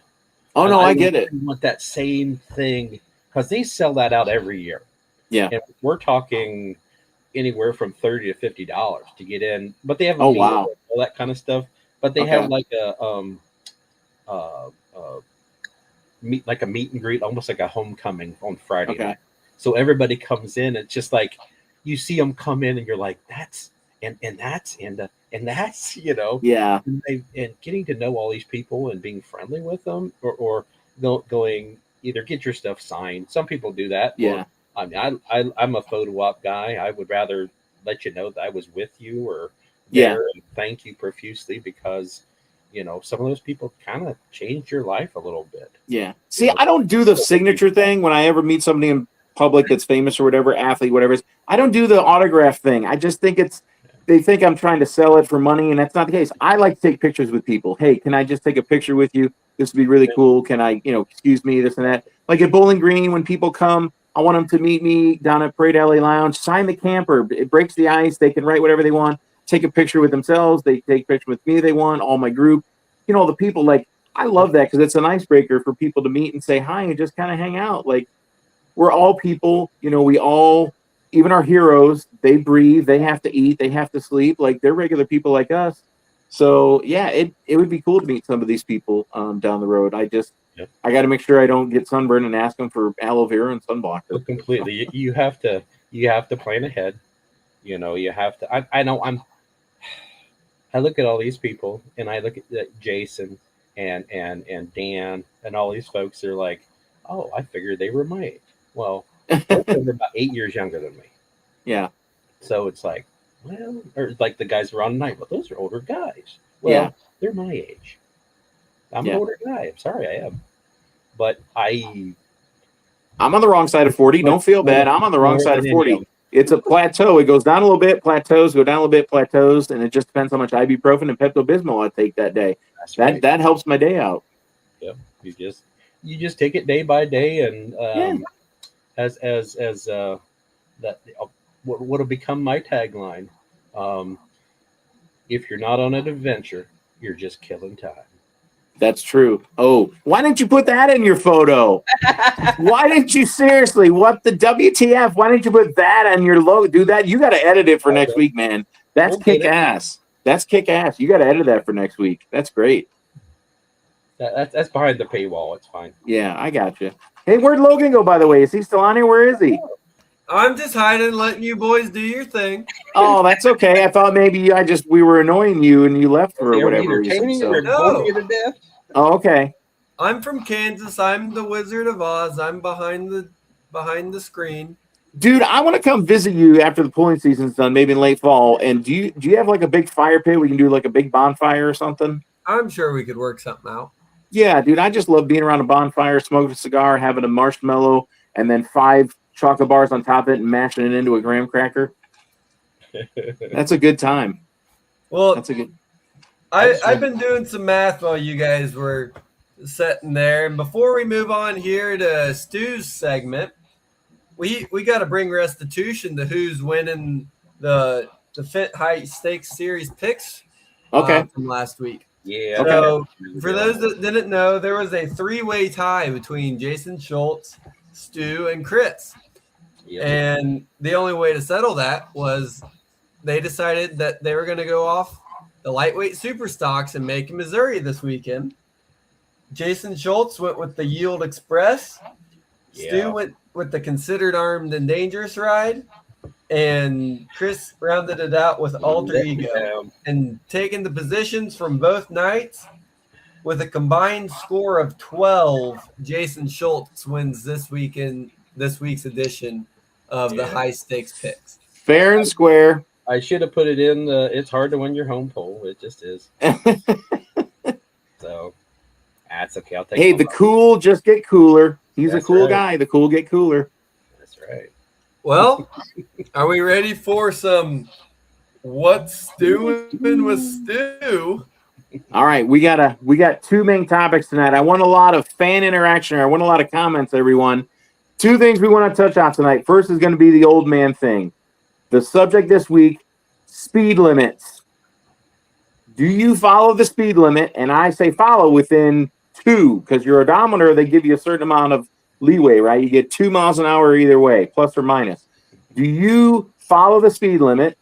Oh no, I get it. I want that same thing because they sell that out every year. Yeah, and we're talking anywhere from $30 to $50 to get in, but they have wow, all that kind of stuff. But they have like a meet and greet, almost like a homecoming on Friday night. So everybody comes in. It's just like you see them come in, and you're like, that's and that's you know, yeah. And getting to know all these people and being friendly with them, or going either get your stuff signed. Some people do that. Yeah. Or, I mean, I'm a photo op guy. I would rather let you know that I was with you or there and thank you profusely because, you know, some of those people kind of changed your life a little bit. Yeah. See, I don't do the signature thing when I ever meet somebody in public that's famous or whatever, athlete, whatever it is. I don't do the autograph thing. I just think they think I'm trying to sell it for money, and that's not the case. I like to take pictures with people. Hey, can I just take a picture with you? This would be really cool. Can I, excuse me, this and that. Like at Bowling Green, when people come, I want them to meet me down at Parade Alley Lounge, sign the camper. It breaks the ice. They can write whatever they want, take a picture with themselves. They take a picture with me if they want, all my group. The people, like, I love that because it's an icebreaker for people to meet and say hi and just kind of hang out. Like, we're all people, we all, even our heroes, they breathe, they have to eat, they have to sleep. Like, they're regular people like us. So yeah, it would be cool to meet some of these people down the road. I got to make sure I don't get sunburned and ask them for aloe vera and sunblock. Well, completely. You have to plan ahead. You have to. I look at all these people and I look at Jason and Dan and all these folks. They're like, oh, I figured they were my age. Well, they're about 8 years younger than me. Yeah. So it's like, well, or like the guys who are on tonight. Well, those are older guys. Well, they're my age. I'm an older guy. I'm sorry, I am. But I'm on the wrong side of 40. Don't feel bad. I'm on the wrong side of 40. It's a plateau. It goes down a little bit, plateaus, go down a little bit, plateaus, and it just depends how much ibuprofen and Pepto-Bismol I take that day. That's right. That helps my day out. Yep. You just take it day by day, and as that what'll become my tagline. If you're not on an adventure, you're just killing time. That's true. Oh, why didn't you put that in your photo? Why didn't you seriously? What the WTF? Why didn't you put that on your logo? Do that. You got to edit it for next week, man. That's kick ass. That's kick ass. You got to edit that for next week. That's great. That's behind the paywall. It's fine. Yeah, I got you. Hey, where'd Logan go, by the way? Is he still on here? Where is he? I'm just hiding, letting you boys do your thing. Oh, that's okay. I thought maybe we were annoying you and you left for whatever reason. So. No. Oh, okay. I'm from Kansas. I'm the Wizard of Oz. I'm behind the screen. Dude, I want to come visit you after the pulling season's done, maybe in late fall. And do you have like a big fire pit? We can do like a big bonfire or something. I'm sure we could work something out. Yeah, dude, I just love being around a bonfire, smoking a cigar, having a marshmallow, and then 5 chocolate bars on top of it and mashing it into a graham cracker. That's a good time. Well, that's a good. I've been doing some math while you guys were sitting there, and before we move on here to Stu's segment, we got to bring restitution to who's winning the Fit Height Stakes Series picks. From last week. Yeah. So for those that didn't know, there was a 3-way tie between Jason Schultz, Stu, and Chris. Yep. And the only way to settle that was they decided that they were going to go off the lightweight super stocks and make Missouri this weekend. Jason Schultz went with the Yield Express. Yeah. Stu went with the Considered Armed and Dangerous ride. and Chris rounded it out with Alter Ego. And taking the positions from both nights, with a combined score of 12, Jason Schultz wins this week's edition of the High Stakes Picks. Fair and square. I should have put it in it's hard to win your home poll. It just is. So that's okay. I'll take Hey, the cool just get cooler. He's a cool guy. The cool get cooler. That's right. Well, are we ready for some what's stewing with Stu? All right, we got two main topics tonight. I want a lot of fan interaction. I want a lot of comments, everyone. Two things we want to touch on tonight. First is going to be the old man thing. The subject this week, speed limits. Do you follow the speed limit? And I say follow within 2, because your odometer, they give you a certain amount of leeway, right? You get 2 miles an hour either way, plus or minus. Do you follow the speed limit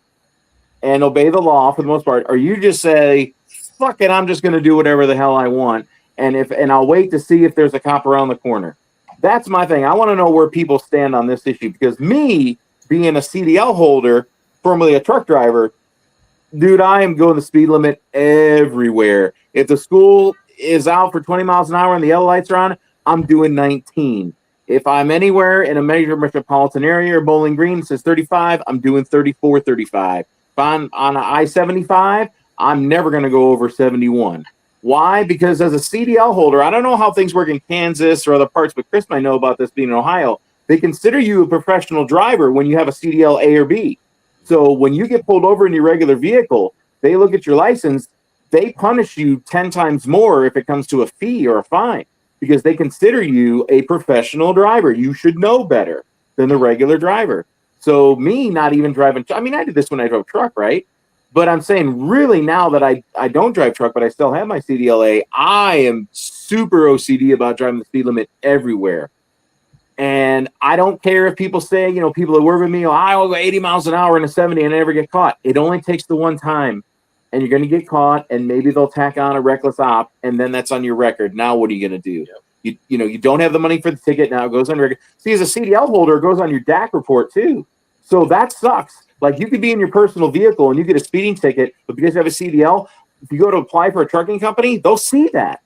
and obey the law for the most part? Or you just say, fuck it, I'm just going to do whatever the hell I want, and I'll wait to see if there's a cop around the corner. That's my thing. I want to know where people stand on this issue, because me, being a CDL holder, formerly a truck driver, dude, I am going the speed limit everywhere. If the school is out for 20 miles an hour and the yellow lights are on, I'm doing 19. If I'm anywhere in a major metropolitan area or Bowling Green says 35, I'm doing 34, 35. If I'm on an I-75, I'm never going to go over 71. Why? Because as a CDL holder, I don't know how things work in Kansas or other parts, but Chris might know about this being in Ohio. They consider you a professional driver when you have a CDL A or B. So when you get pulled over in your regular vehicle, they look at your license, they punish you 10 times more if it comes to a fee or a fine, because they consider you a professional driver. You should know better than the regular driver. So me not even driving, I mean, I did this when I drove truck, right? But I'm saying really now that I don't drive truck, but I still have my CDLA, I am super OCD about driving the speed limit everywhere. And I don't care if people say, you know, people that work with me, oh, I will go 80 miles an hour in a 70 and I never get caught. It only takes the one time, and you're going to get caught, and maybe they'll tack on a reckless op, and then that's on your record. Now what are you going to do? Yep. You don't have the money for the ticket. Now it goes on your record. See, as a CDL holder, it goes on your DAC report too. So that sucks. Like, you could be in your personal vehicle and you get a speeding ticket, but because you have a CDL, if you go to apply for a trucking company, they'll see that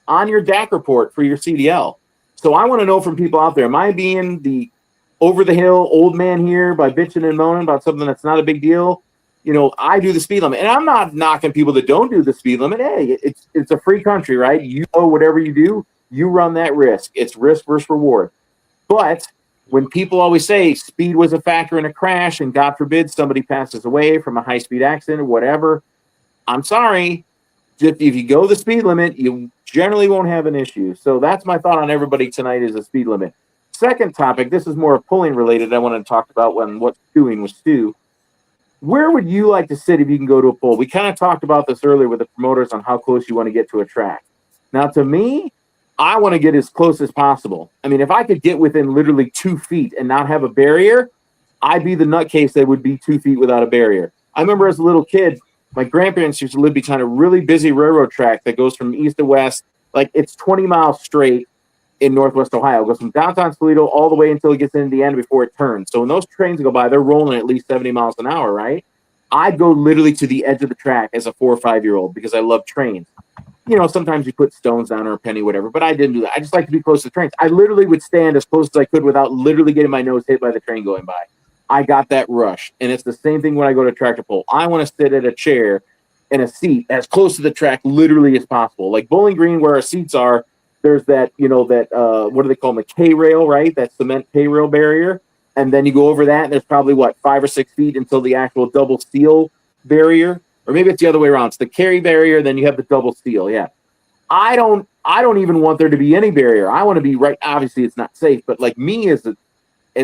on your DAC report for your CDL. So I want to know from people out there, am I being the over-the-hill old man here by bitching and moaning about something that's not a big deal? You know, I do the speed limit. And I'm not knocking people that don't do the speed limit. Hey, it's a free country, right? You know, whatever you do, you run that risk. It's risk versus reward. But when people always say speed was a factor in a crash and God forbid somebody passes away from a high-speed accident or whatever, I'm sorry. If you go the speed limit, you generally won't have an issue. So that's my thought on everybody tonight is the speed limit. Second topic, this is more pulling related. I want to talk about what's doing with Stu. Where would you like to sit if you can go to a pull? We kind of talked about this earlier with the promoters on how close you want to get to a track. Now, to me, I want to get as close as possible. I mean, if I could get within literally 2 feet and not have a barrier, I'd be the nutcase that would be 2 feet without a barrier. I remember as a little kid, my grandparents used to live behind a really busy railroad track that goes from east to west. Like, it's 20 miles straight in Northwest Ohio. It goes from downtown Toledo all the way until it gets into the end before it turns. So when those trains go by, they're rolling at least 70 miles an hour, right? I'd go literally to the edge of the track as a 4 or 5 year old because I love trains. You know, sometimes you put stones down or a penny, whatever, but I didn't do that. I just like to be close to the trains. I literally would stand as close as I could without literally getting my nose hit by the train going by. I got that rush. And it's the same thing when I go to tractor pull. I want to sit at a chair in a seat as close to the track literally as possible. Like Bowling Green, where our seats are, there's that, you know, that, what do they call them? A K-rail, right? That cement K-rail barrier. And then you go over that, and there's probably, 5 or 6 feet until the actual double steel barrier. Or maybe it's the other way around. It's the carry barrier, then you have the double steel. Yeah. I don't even want there to be any barrier. I want to be right. Obviously, it's not safe, but like me as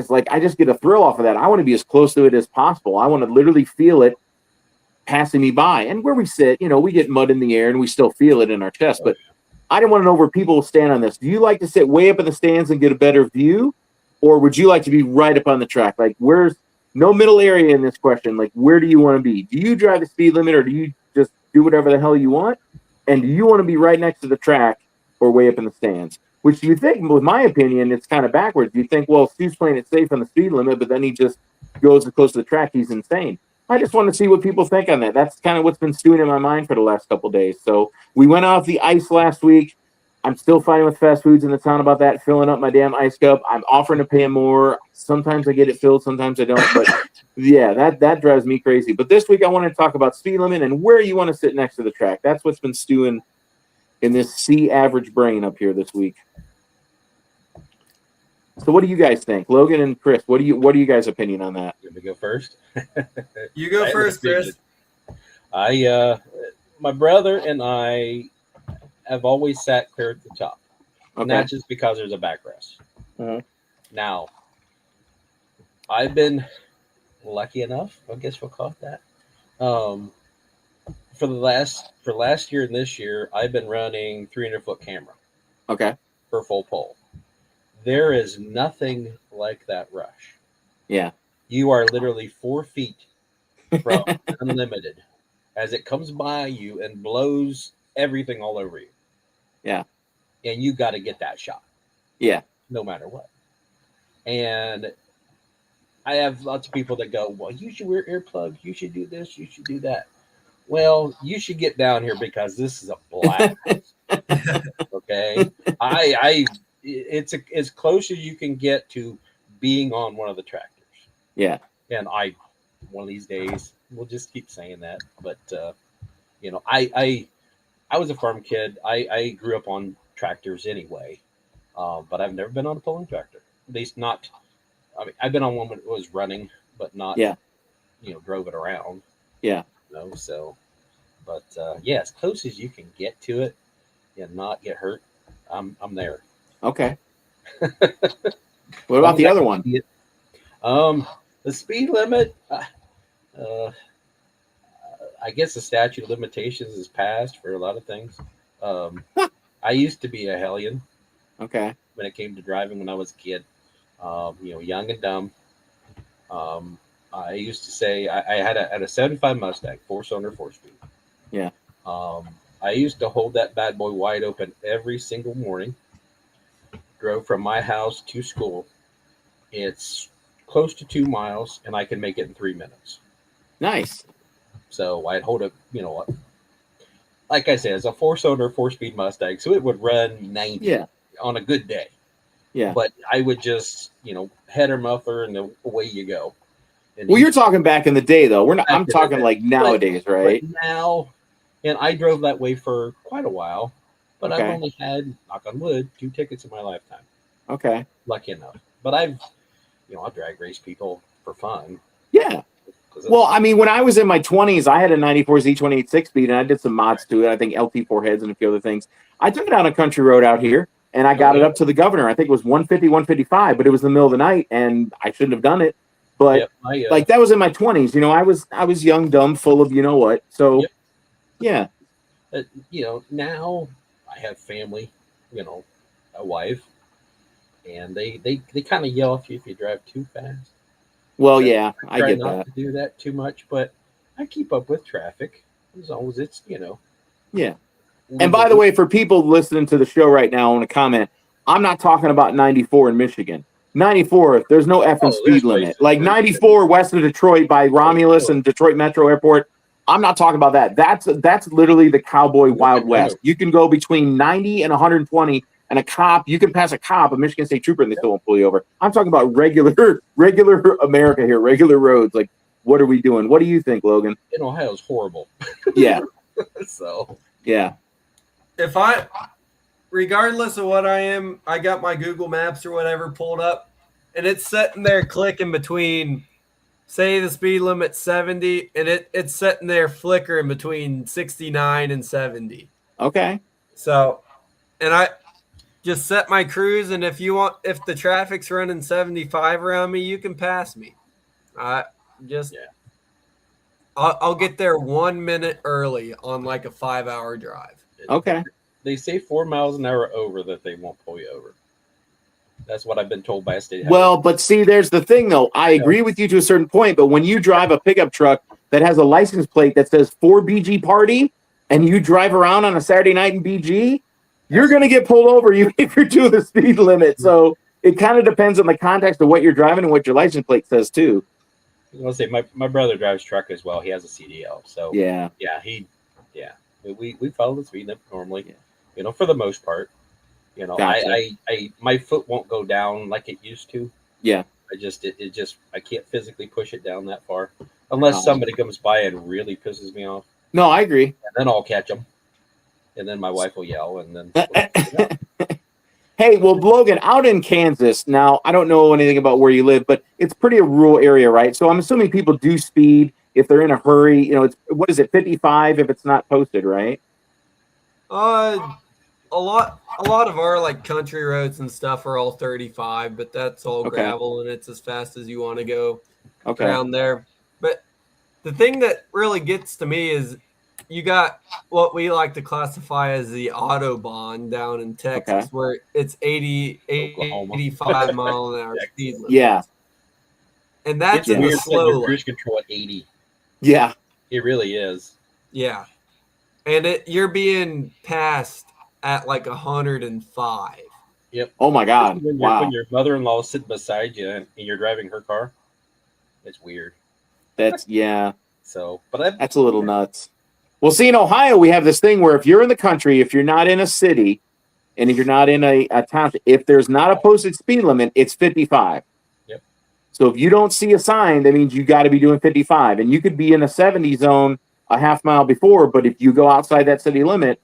like, I just get a thrill off of that. I want to be as close to it as possible. I want to literally feel it passing me by. And where we sit, you know, we get mud in the air and we still feel it in our chest. But I didn't want to know where people will stand on this. Do you like to sit way up in the stands and get a better view? Or would you like to be right up on the track? Like, where's no middle area in this question? Like, where do you want to be? Do you drive the speed limit or do you just do whatever the hell you want? And do you want to be right next to the track or way up in the stands. Which you think, with my opinion, it's kind of backwards. You think, well, Steve's playing it safe on the speed limit, but then he just goes as close to the track. He's insane. I just want to see what people think on that. That's kind of what's been stewing in my mind for the last couple of days. So we went off the ice last week. I'm still fighting with fast foods in the town about that, filling up my damn ice cup. I'm offering to pay more. Sometimes I get it filled, sometimes I don't. But yeah, that drives me crazy. But this week I want to talk about speed limit and where you want to sit next to the track. That's what's been stewing in this C average brain up here this week. So what do you guys think? Logan and Chris, what do you guys' opinion on that? Let me go first. You go first, Chris. My brother and I have always sat clear at the top. Okay. And that's just because there's a backrest. Uh-huh. Now, I've been lucky enough, I guess we'll call it that. For last year and this year, I've been running 300-foot camera. Okay. For full pole. There is nothing like that rush. Yeah. You are literally 4 feet from unlimited as it comes by you and blows everything all over you. Yeah. And you got to get that shot. Yeah. No matter what. And I have lots of people that go, well, you should wear earplugs. You should do this. You should do that. Well, you should get down here because this is a blast. Okay. It's as close as you can get to being on one of the tractors. Yeah. And one of these days, we'll just keep saying that. But, I was a farm kid. I grew up on tractors anyway, but I've never been on a pulling tractor. At least not. I mean, I've been on one when it was running, but not. Yeah. Drove it around. Yeah. So, but as close as you can get to it and not get hurt, I'm there. Okay. What about the other one? The speed limit. I guess the statute of limitations is passed for a lot of things. I used to be a hellion. Okay. When it came to driving when I was a kid, young and dumb. I used to say I had a 75 Mustang, 4-cylinder, 4-speed. Yeah. I used to hold that bad boy wide open every single morning. Drove from my house to school. It's close to 2 miles, and I can make it in 3 minutes. Nice. So I'd hold it, like I said, it's a 4-cylinder, 4-speed Mustang, so it would run 90 on a good day. Yeah. But I would just, header muffler, and away you go. And you're talking back in the day, though. I'm talking like nowadays, right? But now, and I drove that way for quite a while, but Okay. I've only had, knock on wood, 2 tickets in my lifetime. Okay. Lucky enough. But I've drag race people for fun. Yeah. Well, I mean, when I was in my 20s, I had a 94 Z28 6-speed, and I did some mods to it. I think LT4 heads and a few other things. I took it on a country road out here, and I got it up to the governor. I think it was 150, 155, but it was in the middle of the night, and I shouldn't have done it. But like that was in my 20s. I was young, dumb, full of what. So, yeah. Now I have family, a wife, and they kind of yell at you if you drive too fast. Well, yeah, I try get not that. to do that too much, but I keep up with traffic as long as it's Yeah. And by the way, for people listening to the show right now, I want to comment. I'm not talking about 94 in Michigan. 94, there's no effing speed limit. Like 94 west of Detroit by Romulus and Detroit Metro Airport. I'm not talking about that. That's literally the cowboy Wild West. You can go between 90 and 120, and you can pass a cop, a Michigan State trooper, and they still won't pull you over. I'm talking about regular America here, regular roads. Like, what are we doing? What do you think, Logan? In Ohio is horrible. Yeah. So. Yeah. Regardless of what I am, I got my Google Maps or whatever pulled up, and it's sitting there clicking between, say the speed limit 70, and it's sitting there flickering between 69 and 70. Okay. So, and I just set my cruise, and if the traffic's running 75 around me, you can pass me. I'll get there 1 minute early on like a 5-hour drive. Okay. They say 4 miles an hour over that they won't pull you over. That's what I've been told by a state. Well, but see, there's the thing, though. I agree with you to a certain point, but when you drive a pickup truck that has a license plate that says 4BG Party, and you drive around on a Saturday night in BG, you're going to get pulled over even if you're doing the speed limit. So it kind of depends on the context of what you're driving and what your license plate says too. I'll say my brother drives truck as well. He has a CDL. So Yeah. We follow the speed limit normally, for the most part. Gotcha. I my foot won't go down like it used to. Yeah. I can't physically push it down that far unless somebody comes by and really pisses me off. No, I agree. And then I'll catch them. And then my wife will yell, and then Hey, well, Logan, out in Kansas, now, I don't know anything about where you live, but it's pretty a rural area, right? So I'm assuming people do speed if they're in a hurry. It's, what is it, 55 if it's not posted, right? A lot of our like country roads and stuff are all 35, but that's all Okay. gravel and it's as fast as you want to go Okay. around there. But the thing that really gets to me is you got what we like to classify as the Autobahn down in Texas, Okay. where it's 80, Oklahoma. 85 mile an hour speed limit. Yeah. And that's it's in the weird slow your lane. cruise control at 80. Yeah. It really is. Yeah. And you're being passed at like 105. Yep. Oh, my God. Wow. When your mother-in-law is sitting beside you and you're driving her car, it's weird. That's, yeah. So, but That's a little nuts. Well, see, in Ohio, we have this thing where if you're in the country, if you're not in a city, and if you're not in a town, if there's not a posted speed limit, it's 55. Yep. So if you don't see a sign, that means you got to be doing 55. And you could be in a 70 zone a half mile before, but if you go outside that city limit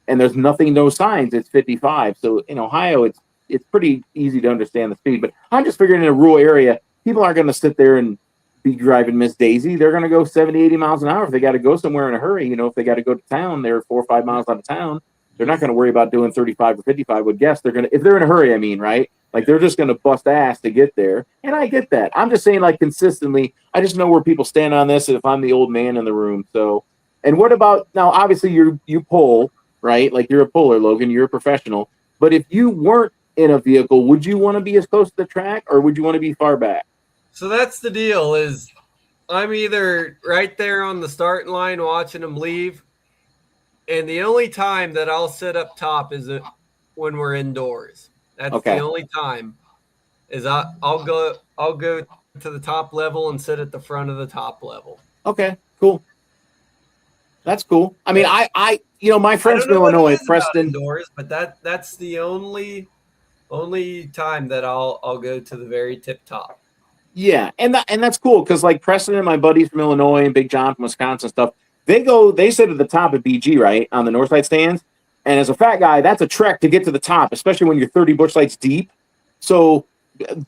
and there's nothing, no signs, it's 55. So in Ohio, it's pretty easy to understand the speed. But I'm just figuring in a rural area, people aren't going to sit there and be driving Miss Daisy. They're going to go 70, 80 miles an hour if they got to go somewhere in a hurry. If they got to go to town, they're 4 or 5 miles out of town. They're not going to worry about doing 35 or 55. I would guess they're going to, if they're in a hurry, I mean, right? Like they're just going to bust ass to get there. And I get that. I'm just saying, like, consistently, I just know where people stand on this if I'm the old man in the room. So, and what about now? Obviously, you pull, right? Like you're a puller, Logan. You're a professional. But if you weren't in a vehicle, would you want to be as close to the track or would you want to be far back? So that's the deal is I'm either right there on the starting line watching them leave, and the only time that I'll sit up top is when we're indoors. That's Okay. the only time is I'll go to the top level and sit at the front of the top level. Okay, cool. That's cool. I mean, I my friends I from don't know what it Illinois, is about Preston. indoors, but that's the only time that I'll go to the very tip top. Yeah, and that's cool because like Preston and my buddies from Illinois and Big John from Wisconsin and stuff, they sit at the top of BG, right, on the north side stands. And as a fat guy, that's a trek to get to the top, especially when you're 30 bush lights deep. So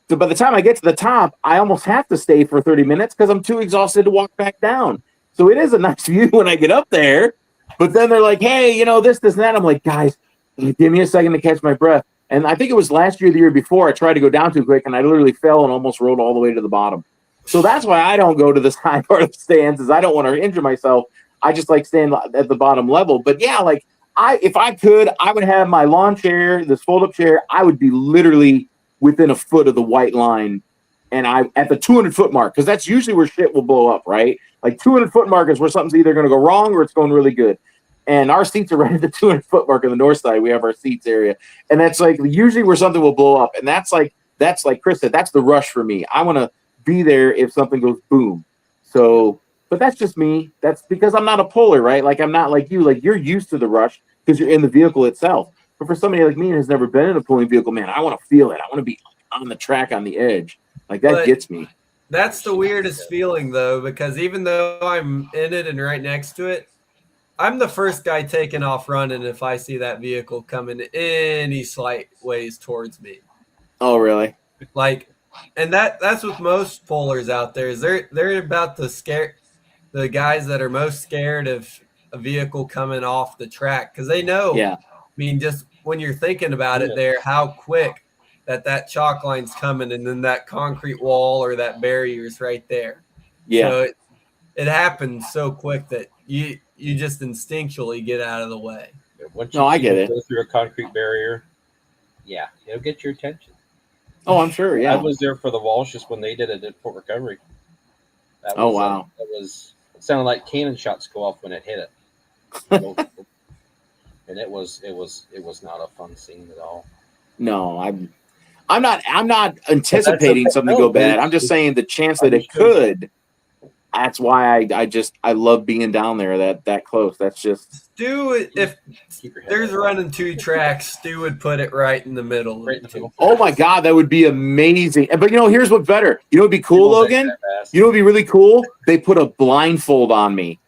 by the time I get to the top, I almost have to stay for 30 minutes because I'm too exhausted to walk back down. So it is a nice view when I get up there. But then they're like, hey, this, and that. I'm like, guys, give me a second to catch my breath. And I think it was last year, the year before, I tried to go down too quick, and I literally fell and almost rolled all the way to the bottom. So that's why I don't go to this high part of the stands, is I don't want to injure myself. I just like staying at the bottom level. But yeah, like if I could, I would have my lawn chair, this fold-up chair. I would be literally within a foot of the white line, and I at the 200-foot mark, because that's usually where shit will blow up, right? Like 200-foot mark is where something's either going to go wrong or it's going really good. And our seats are right at the 200-foot mark on the north side. We have our seats area. And that's like usually where something will blow up. And that's like Chris said, that's the rush for me. I want to be there if something goes boom. So, but that's just me. That's because I'm not a puller, right? Like I'm not like you. Like you're used to the rush because you're in the vehicle itself. But for somebody like me who has never been in a pulling vehicle, man, I want to feel it. I want to be on the track, on the edge. Like that gets me. That's the weirdest feeling, though, because even though I'm in it and right next to it, I'm the first guy taking off running if I see that vehicle coming any slight ways towards me. Oh, really? Like, and that's with most pullers out there. Is they're about to scare the guys that are most scared of a vehicle coming off the track because they know. Yeah. I mean, just when you're thinking about it, there, how quick that chalk line's coming, and then that concrete wall or that barrier's right there. Yeah. So it happens so quick that you just instinctually get out of the way. Once I get it. Go through a concrete barrier, yeah, it'll get your attention. Oh, I'm sure. Yeah. I was there for the Walshes when they did it at Fort Recovery. Wow. It sounded like cannon shots go off when it hit it. and it was not a fun scene at all. No, I'm not anticipating something to go bad. I'm just saying the chance that it could. That's why I love being down there that close. That's just Stu. If there's running 2 tracks, Stu would put it right in the middle. Right in the middle. oh my god, that would be amazing. But here's what's better. You know what'd be cool, Logan? You know what'd be really cool? They put a blindfold on me.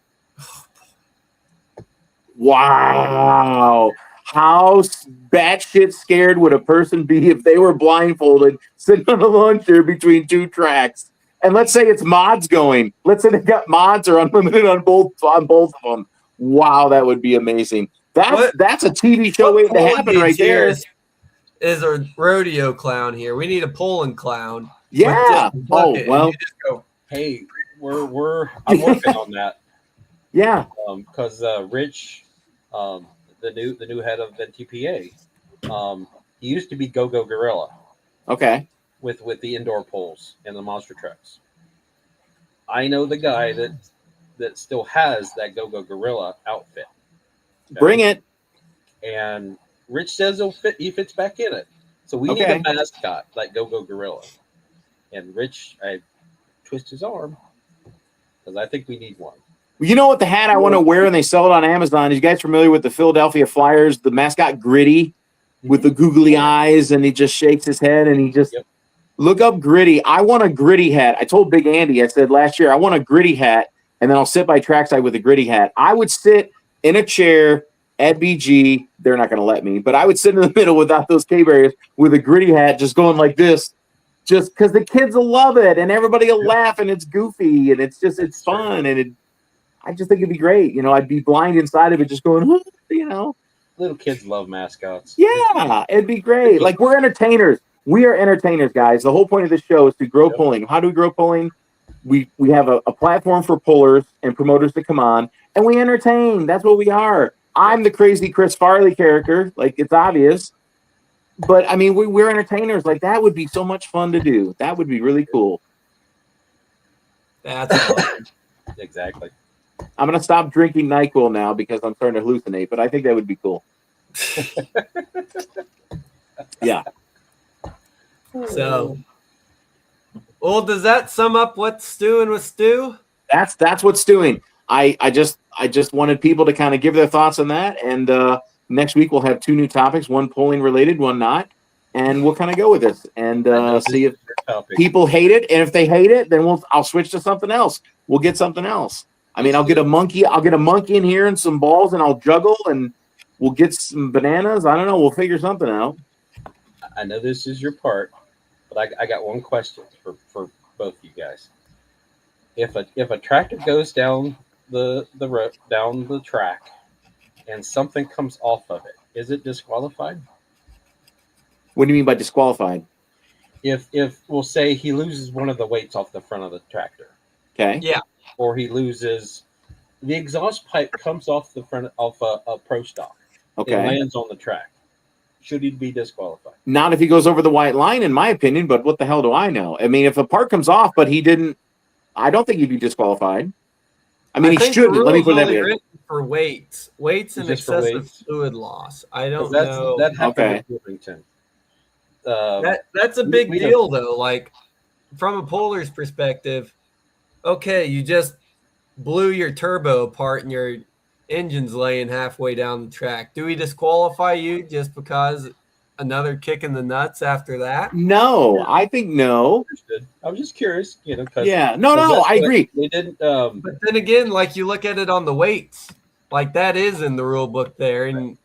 Wow. How batshit scared would a person be if they were blindfolded sitting on a launcher between 2 tracks? And let's say it's mods going. Let's say they got mods or unlimited on both of them. Wow, that would be amazing. That's a TV show waiting to happen right there. Is a rodeo clown here? We need a Poland clown. Yeah. Oh well. You just go, hey, I'm working on that. Yeah. Because Rich, the new head of NTPA, he used to be Go-Go Gorilla. Okay. With the indoor poles and the monster trucks. I know the guy that still has that Go-Go Gorilla outfit. Okay? Bring it. And Rich says he fits back in it. So we need a mascot like Go-Go Gorilla. And Rich, I twist his arm because I think we need one. You know what the hat I want to wear and they sell it on Amazon? Is you guys familiar with the Philadelphia Flyers, the mascot Gritty with the googly eyes and he just shakes his head and he just look up Gritty. I want a Gritty hat. I told Big Andy, I said last year, I want a Gritty hat and then I'll sit by trackside with a Gritty hat. I would sit in a chair at BG. They're not going to let me, but I would sit in the middle without those K-barriers with a Gritty hat just going like this. Just because the kids will love it and everybody will laugh and it's goofy and it's fun and I just think it'd be great. I'd be blind inside of it just going, Little kids love mascots. Yeah, it'd be great. Like we're entertainers. We are entertainers, guys. The whole point of this show is to grow pulling. How do we grow pulling? We have a platform for pullers and promoters to come on and we entertain. That's what we are. I'm the crazy Chris Farley character. Like it's obvious. But I mean, we're entertainers. Like that would be so much fun to do. That would be really cool. That's fun. Exactly. I'm going to stop drinking NyQuil now because I'm starting to hallucinate, but I think that would be cool. Yeah. So, well, does that sum up what's stewing with Stu? That's what's stewing. I just wanted people to kind of give their thoughts on that. And next week we'll have 2 new topics, one polling related, one not. And we'll kind of go with this and see if people hate it. And if they hate it, then I'll switch to something else. We'll get something else. I mean, I'll get a monkey in here and some balls and I'll juggle and we'll get some bananas. I don't know. We'll figure something out. I know this is your part, but I got one question for both you guys. If a tractor goes down the road, down the track and something comes off of it, is it disqualified? What do you mean by disqualified? If we'll say he loses one of the weights off the front of the tractor. Okay. Yeah. Or he loses the exhaust pipe comes off the front of a pro stock. Okay. It lands on the track. Should he be disqualified? Not if he goes over the white line, in my opinion, but what the hell do I know? I mean, if a part comes off, but he didn't, I don't think he'd be disqualified. I mean, he shouldn't. Let me put it that way. For weights and Just excessive fluid loss. I don't know. That happened with Wilmington. That's a big deal, though. Like, from a puller's perspective, okay, you just blew your turbo apart and your engine's laying halfway down the track. Do we disqualify you just because another kick in the nuts after that? No, I think no. I was just curious, Yeah, no, I agree. They didn't. But then again, like you look at it on the weights, like that is in the rule book there, and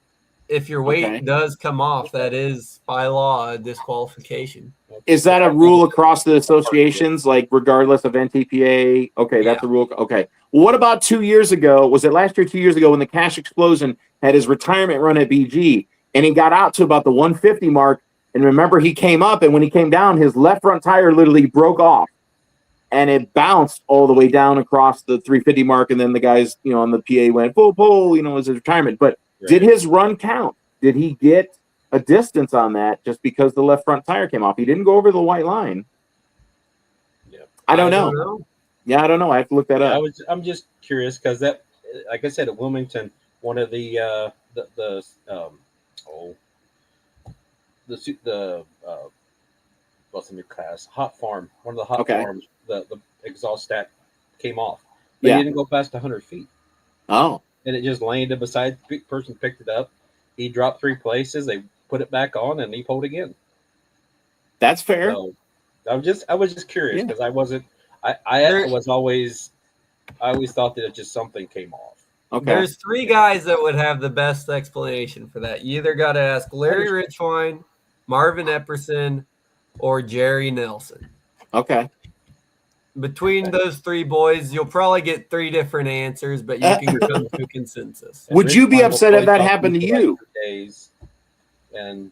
if your weight does come off, that is by law a disqualification. Is that a rule across the associations, like regardless of NTPA? Okay, that's a rule. Okay. Well, what about 2 years ago? Was it last year, 2 years ago, when the Cash Explosion had his retirement run at BG, and he got out to about the 150 mark, and remember he came up, and when he came down, his left front tire literally broke off, and it bounced all the way down across the 350 mark, and then the guys, on the PA went, pull, it was his retirement. But did his run count? Did he get a distance on that just because the left front tire came off? He didn't go over the white line. Yeah. I don't know. Yeah, I don't know. I have to look that up. I'm just curious because that, like I said, at Wilmington, one of the what's the new class? Hot Farm. One of the hot Okay. farms. The exhaust stack came off. They Yeah. didn't go past 100 feet, Oh, and it just landed beside the person. Picked it up. He dropped 3 places. They put it back on, and he pulled again. that's fair. So I was just curious Yeah. because I wasn't. I always thought that just something came off. Okay. There's 3 guys that would have the best explanation for that. You either got to ask Larry Richwine, Marvin Epperson, or Jerry Nelson. Okay. Between those 3 boys, you'll probably get 3 different answers, but you can come to a consensus. Would you be Rich upset Michael if that played happened to hockey for you? like 2 days, and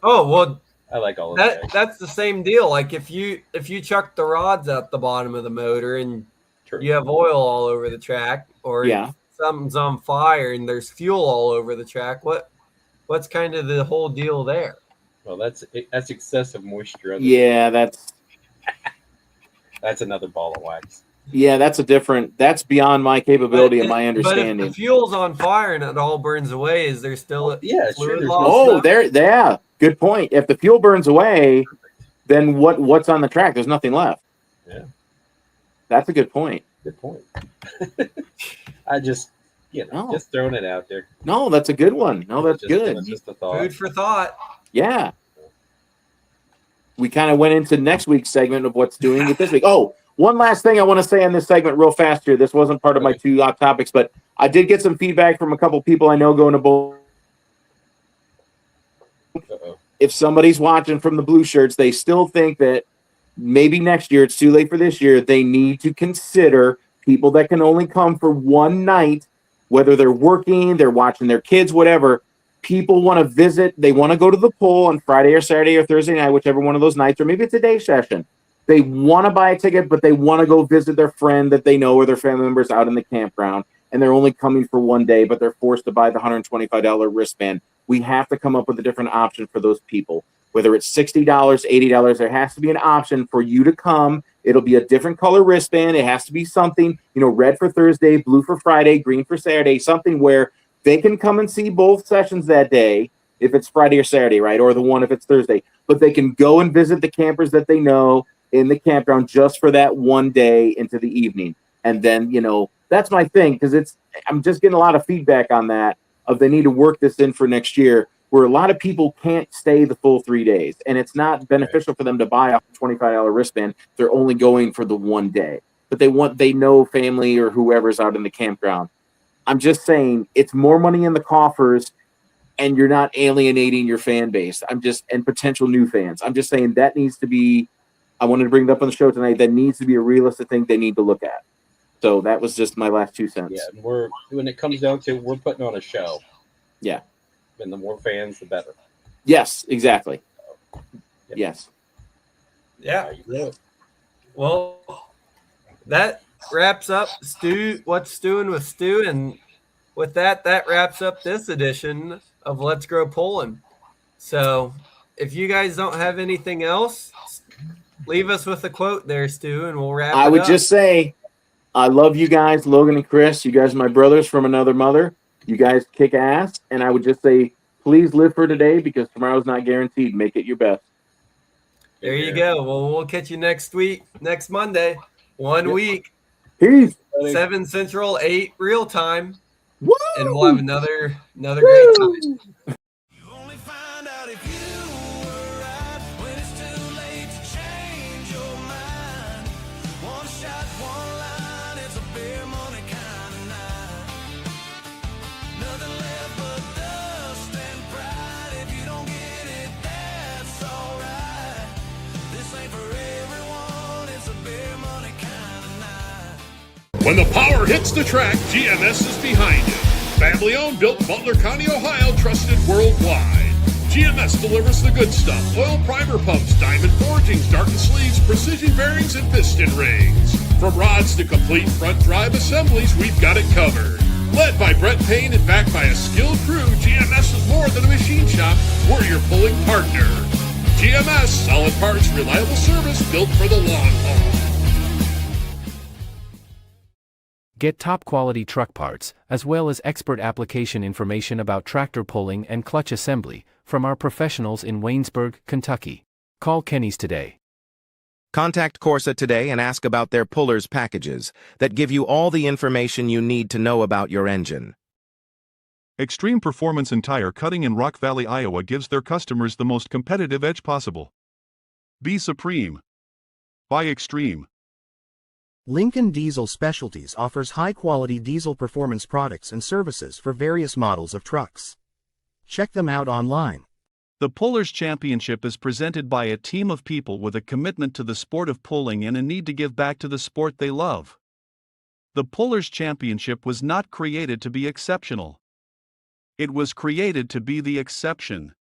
Oh, well, I like all of that. that's the same deal. Like if you chuck the rods out the bottom of the motor and you have oil all over the track, or Yeah. something's on fire and there's fuel all over the track, what's kind of the whole deal there? Well, that's excessive moisture. Yeah, that's another ball of wax. that's beyond my capability and my But if understanding. the fuel's on fire and it all burns away, is there still Yeah, sure, fluid there's loss? Oh, left? yeah, good point. If the fuel burns away, then what's on the track? There's nothing left. Yeah. That's a good point. Good point. I just, just throwing it out there. No, that's a good one. No, that's Just- good. it's just a thought. Food for thought. Yeah. We kind of went into next week's segment of what's doing with this week. Oh, one last thing I want to say on this segment real fast here. This wasn't part of my 2 hot topics, but I did get some feedback from a couple people I know going to bowl. Uh-oh. If somebody's watching from the blue shirts, they still think that maybe next year, it's too late for this year, they need to consider people that can only come for one night, whether they're working, they're watching their kids, whatever. People want to visit. They want to go to the pool on Friday or Saturday or Thursday night, whichever one of those nights, or maybe it's a day session. They want to buy a ticket, but they want to go visit their friend that they know or their family members out in the campground, and they're only coming for one day, but they're forced to buy the $125 wristband. We have to come up with a different option for those people. Whether it's $60, $80, there has to be an option for you to come. It'll be a different color wristband. It has to be something, red for Thursday, blue for Friday, green for Saturday, something where they can come and see both sessions that day, if it's Friday or Saturday, right? Or the one if it's Thursday. But they can go and visit the campers that they know in the campground just for that one day into the evening. And then, that's my thing, because I'm just getting a lot of feedback on that, of they need to work this in for next year, where a lot of people can't stay the full 3 days. And it's not beneficial for them to buy a $25 wristband. They're only going for the one day. But they know family or whoever's out in the campground. I'm just saying it's more money in the coffers, and you're not alienating your fan base. And potential new fans. I'm just saying that needs to be, I wanted to bring it up on the show tonight, that needs to be a realistic thing they need to look at. So that was just my last 2 cents. Yeah, and when it comes down to, we're putting on a show. Yeah. And the more fans, the better. Yes, exactly. Yes. Yeah. There you go. Well, that wraps up What's Stewing with Stu, and with that wraps up this edition of Let's Grow Poland. So if you guys don't have anything else, leave us with a quote there, Stu, and we'll wrap it up. I would just say, I love you guys, Logan and Chris. You guys are my brothers from another mother. You guys kick ass. And I would just say, please live for today, because tomorrow's not guaranteed. Make it your best. There you go. Well, we'll catch you next Monday, 1 week, Peace. 7 Central, 8 real time. Woo! And we'll have another great time. When the power hits the track, GMS is behind it. Family owned, built in Butler County, Ohio, trusted worldwide. GMS delivers the good stuff: oil primer pumps, diamond forgings, darkened sleeves, precision bearings, and piston rings. From rods to complete front drive assemblies, we've got it covered. Led by Brett Payne and backed by a skilled crew, GMS is more than a machine shop. We're your pulling partner. GMS, solid parts, reliable service, built for the long haul. Get top-quality truck parts, as well as expert application information about tractor pulling and clutch assembly, from our professionals in Waynesburg, Kentucky. Call Kenny's today. Contact Corsa today and ask about their pullers packages that give you all the information you need to know about your engine. Extreme Performance and Tire Cutting in Rock Valley, Iowa gives their customers the most competitive edge possible. Be supreme. Buy Extreme. Lincoln Diesel Specialties offers high-quality diesel performance products and services for various models of trucks. Check them out online. The Pullers Championship is presented by a team of people with a commitment to the sport of pulling and a need to give back to the sport they love. The Pullers Championship was not created to be exceptional. It was created to be the exception.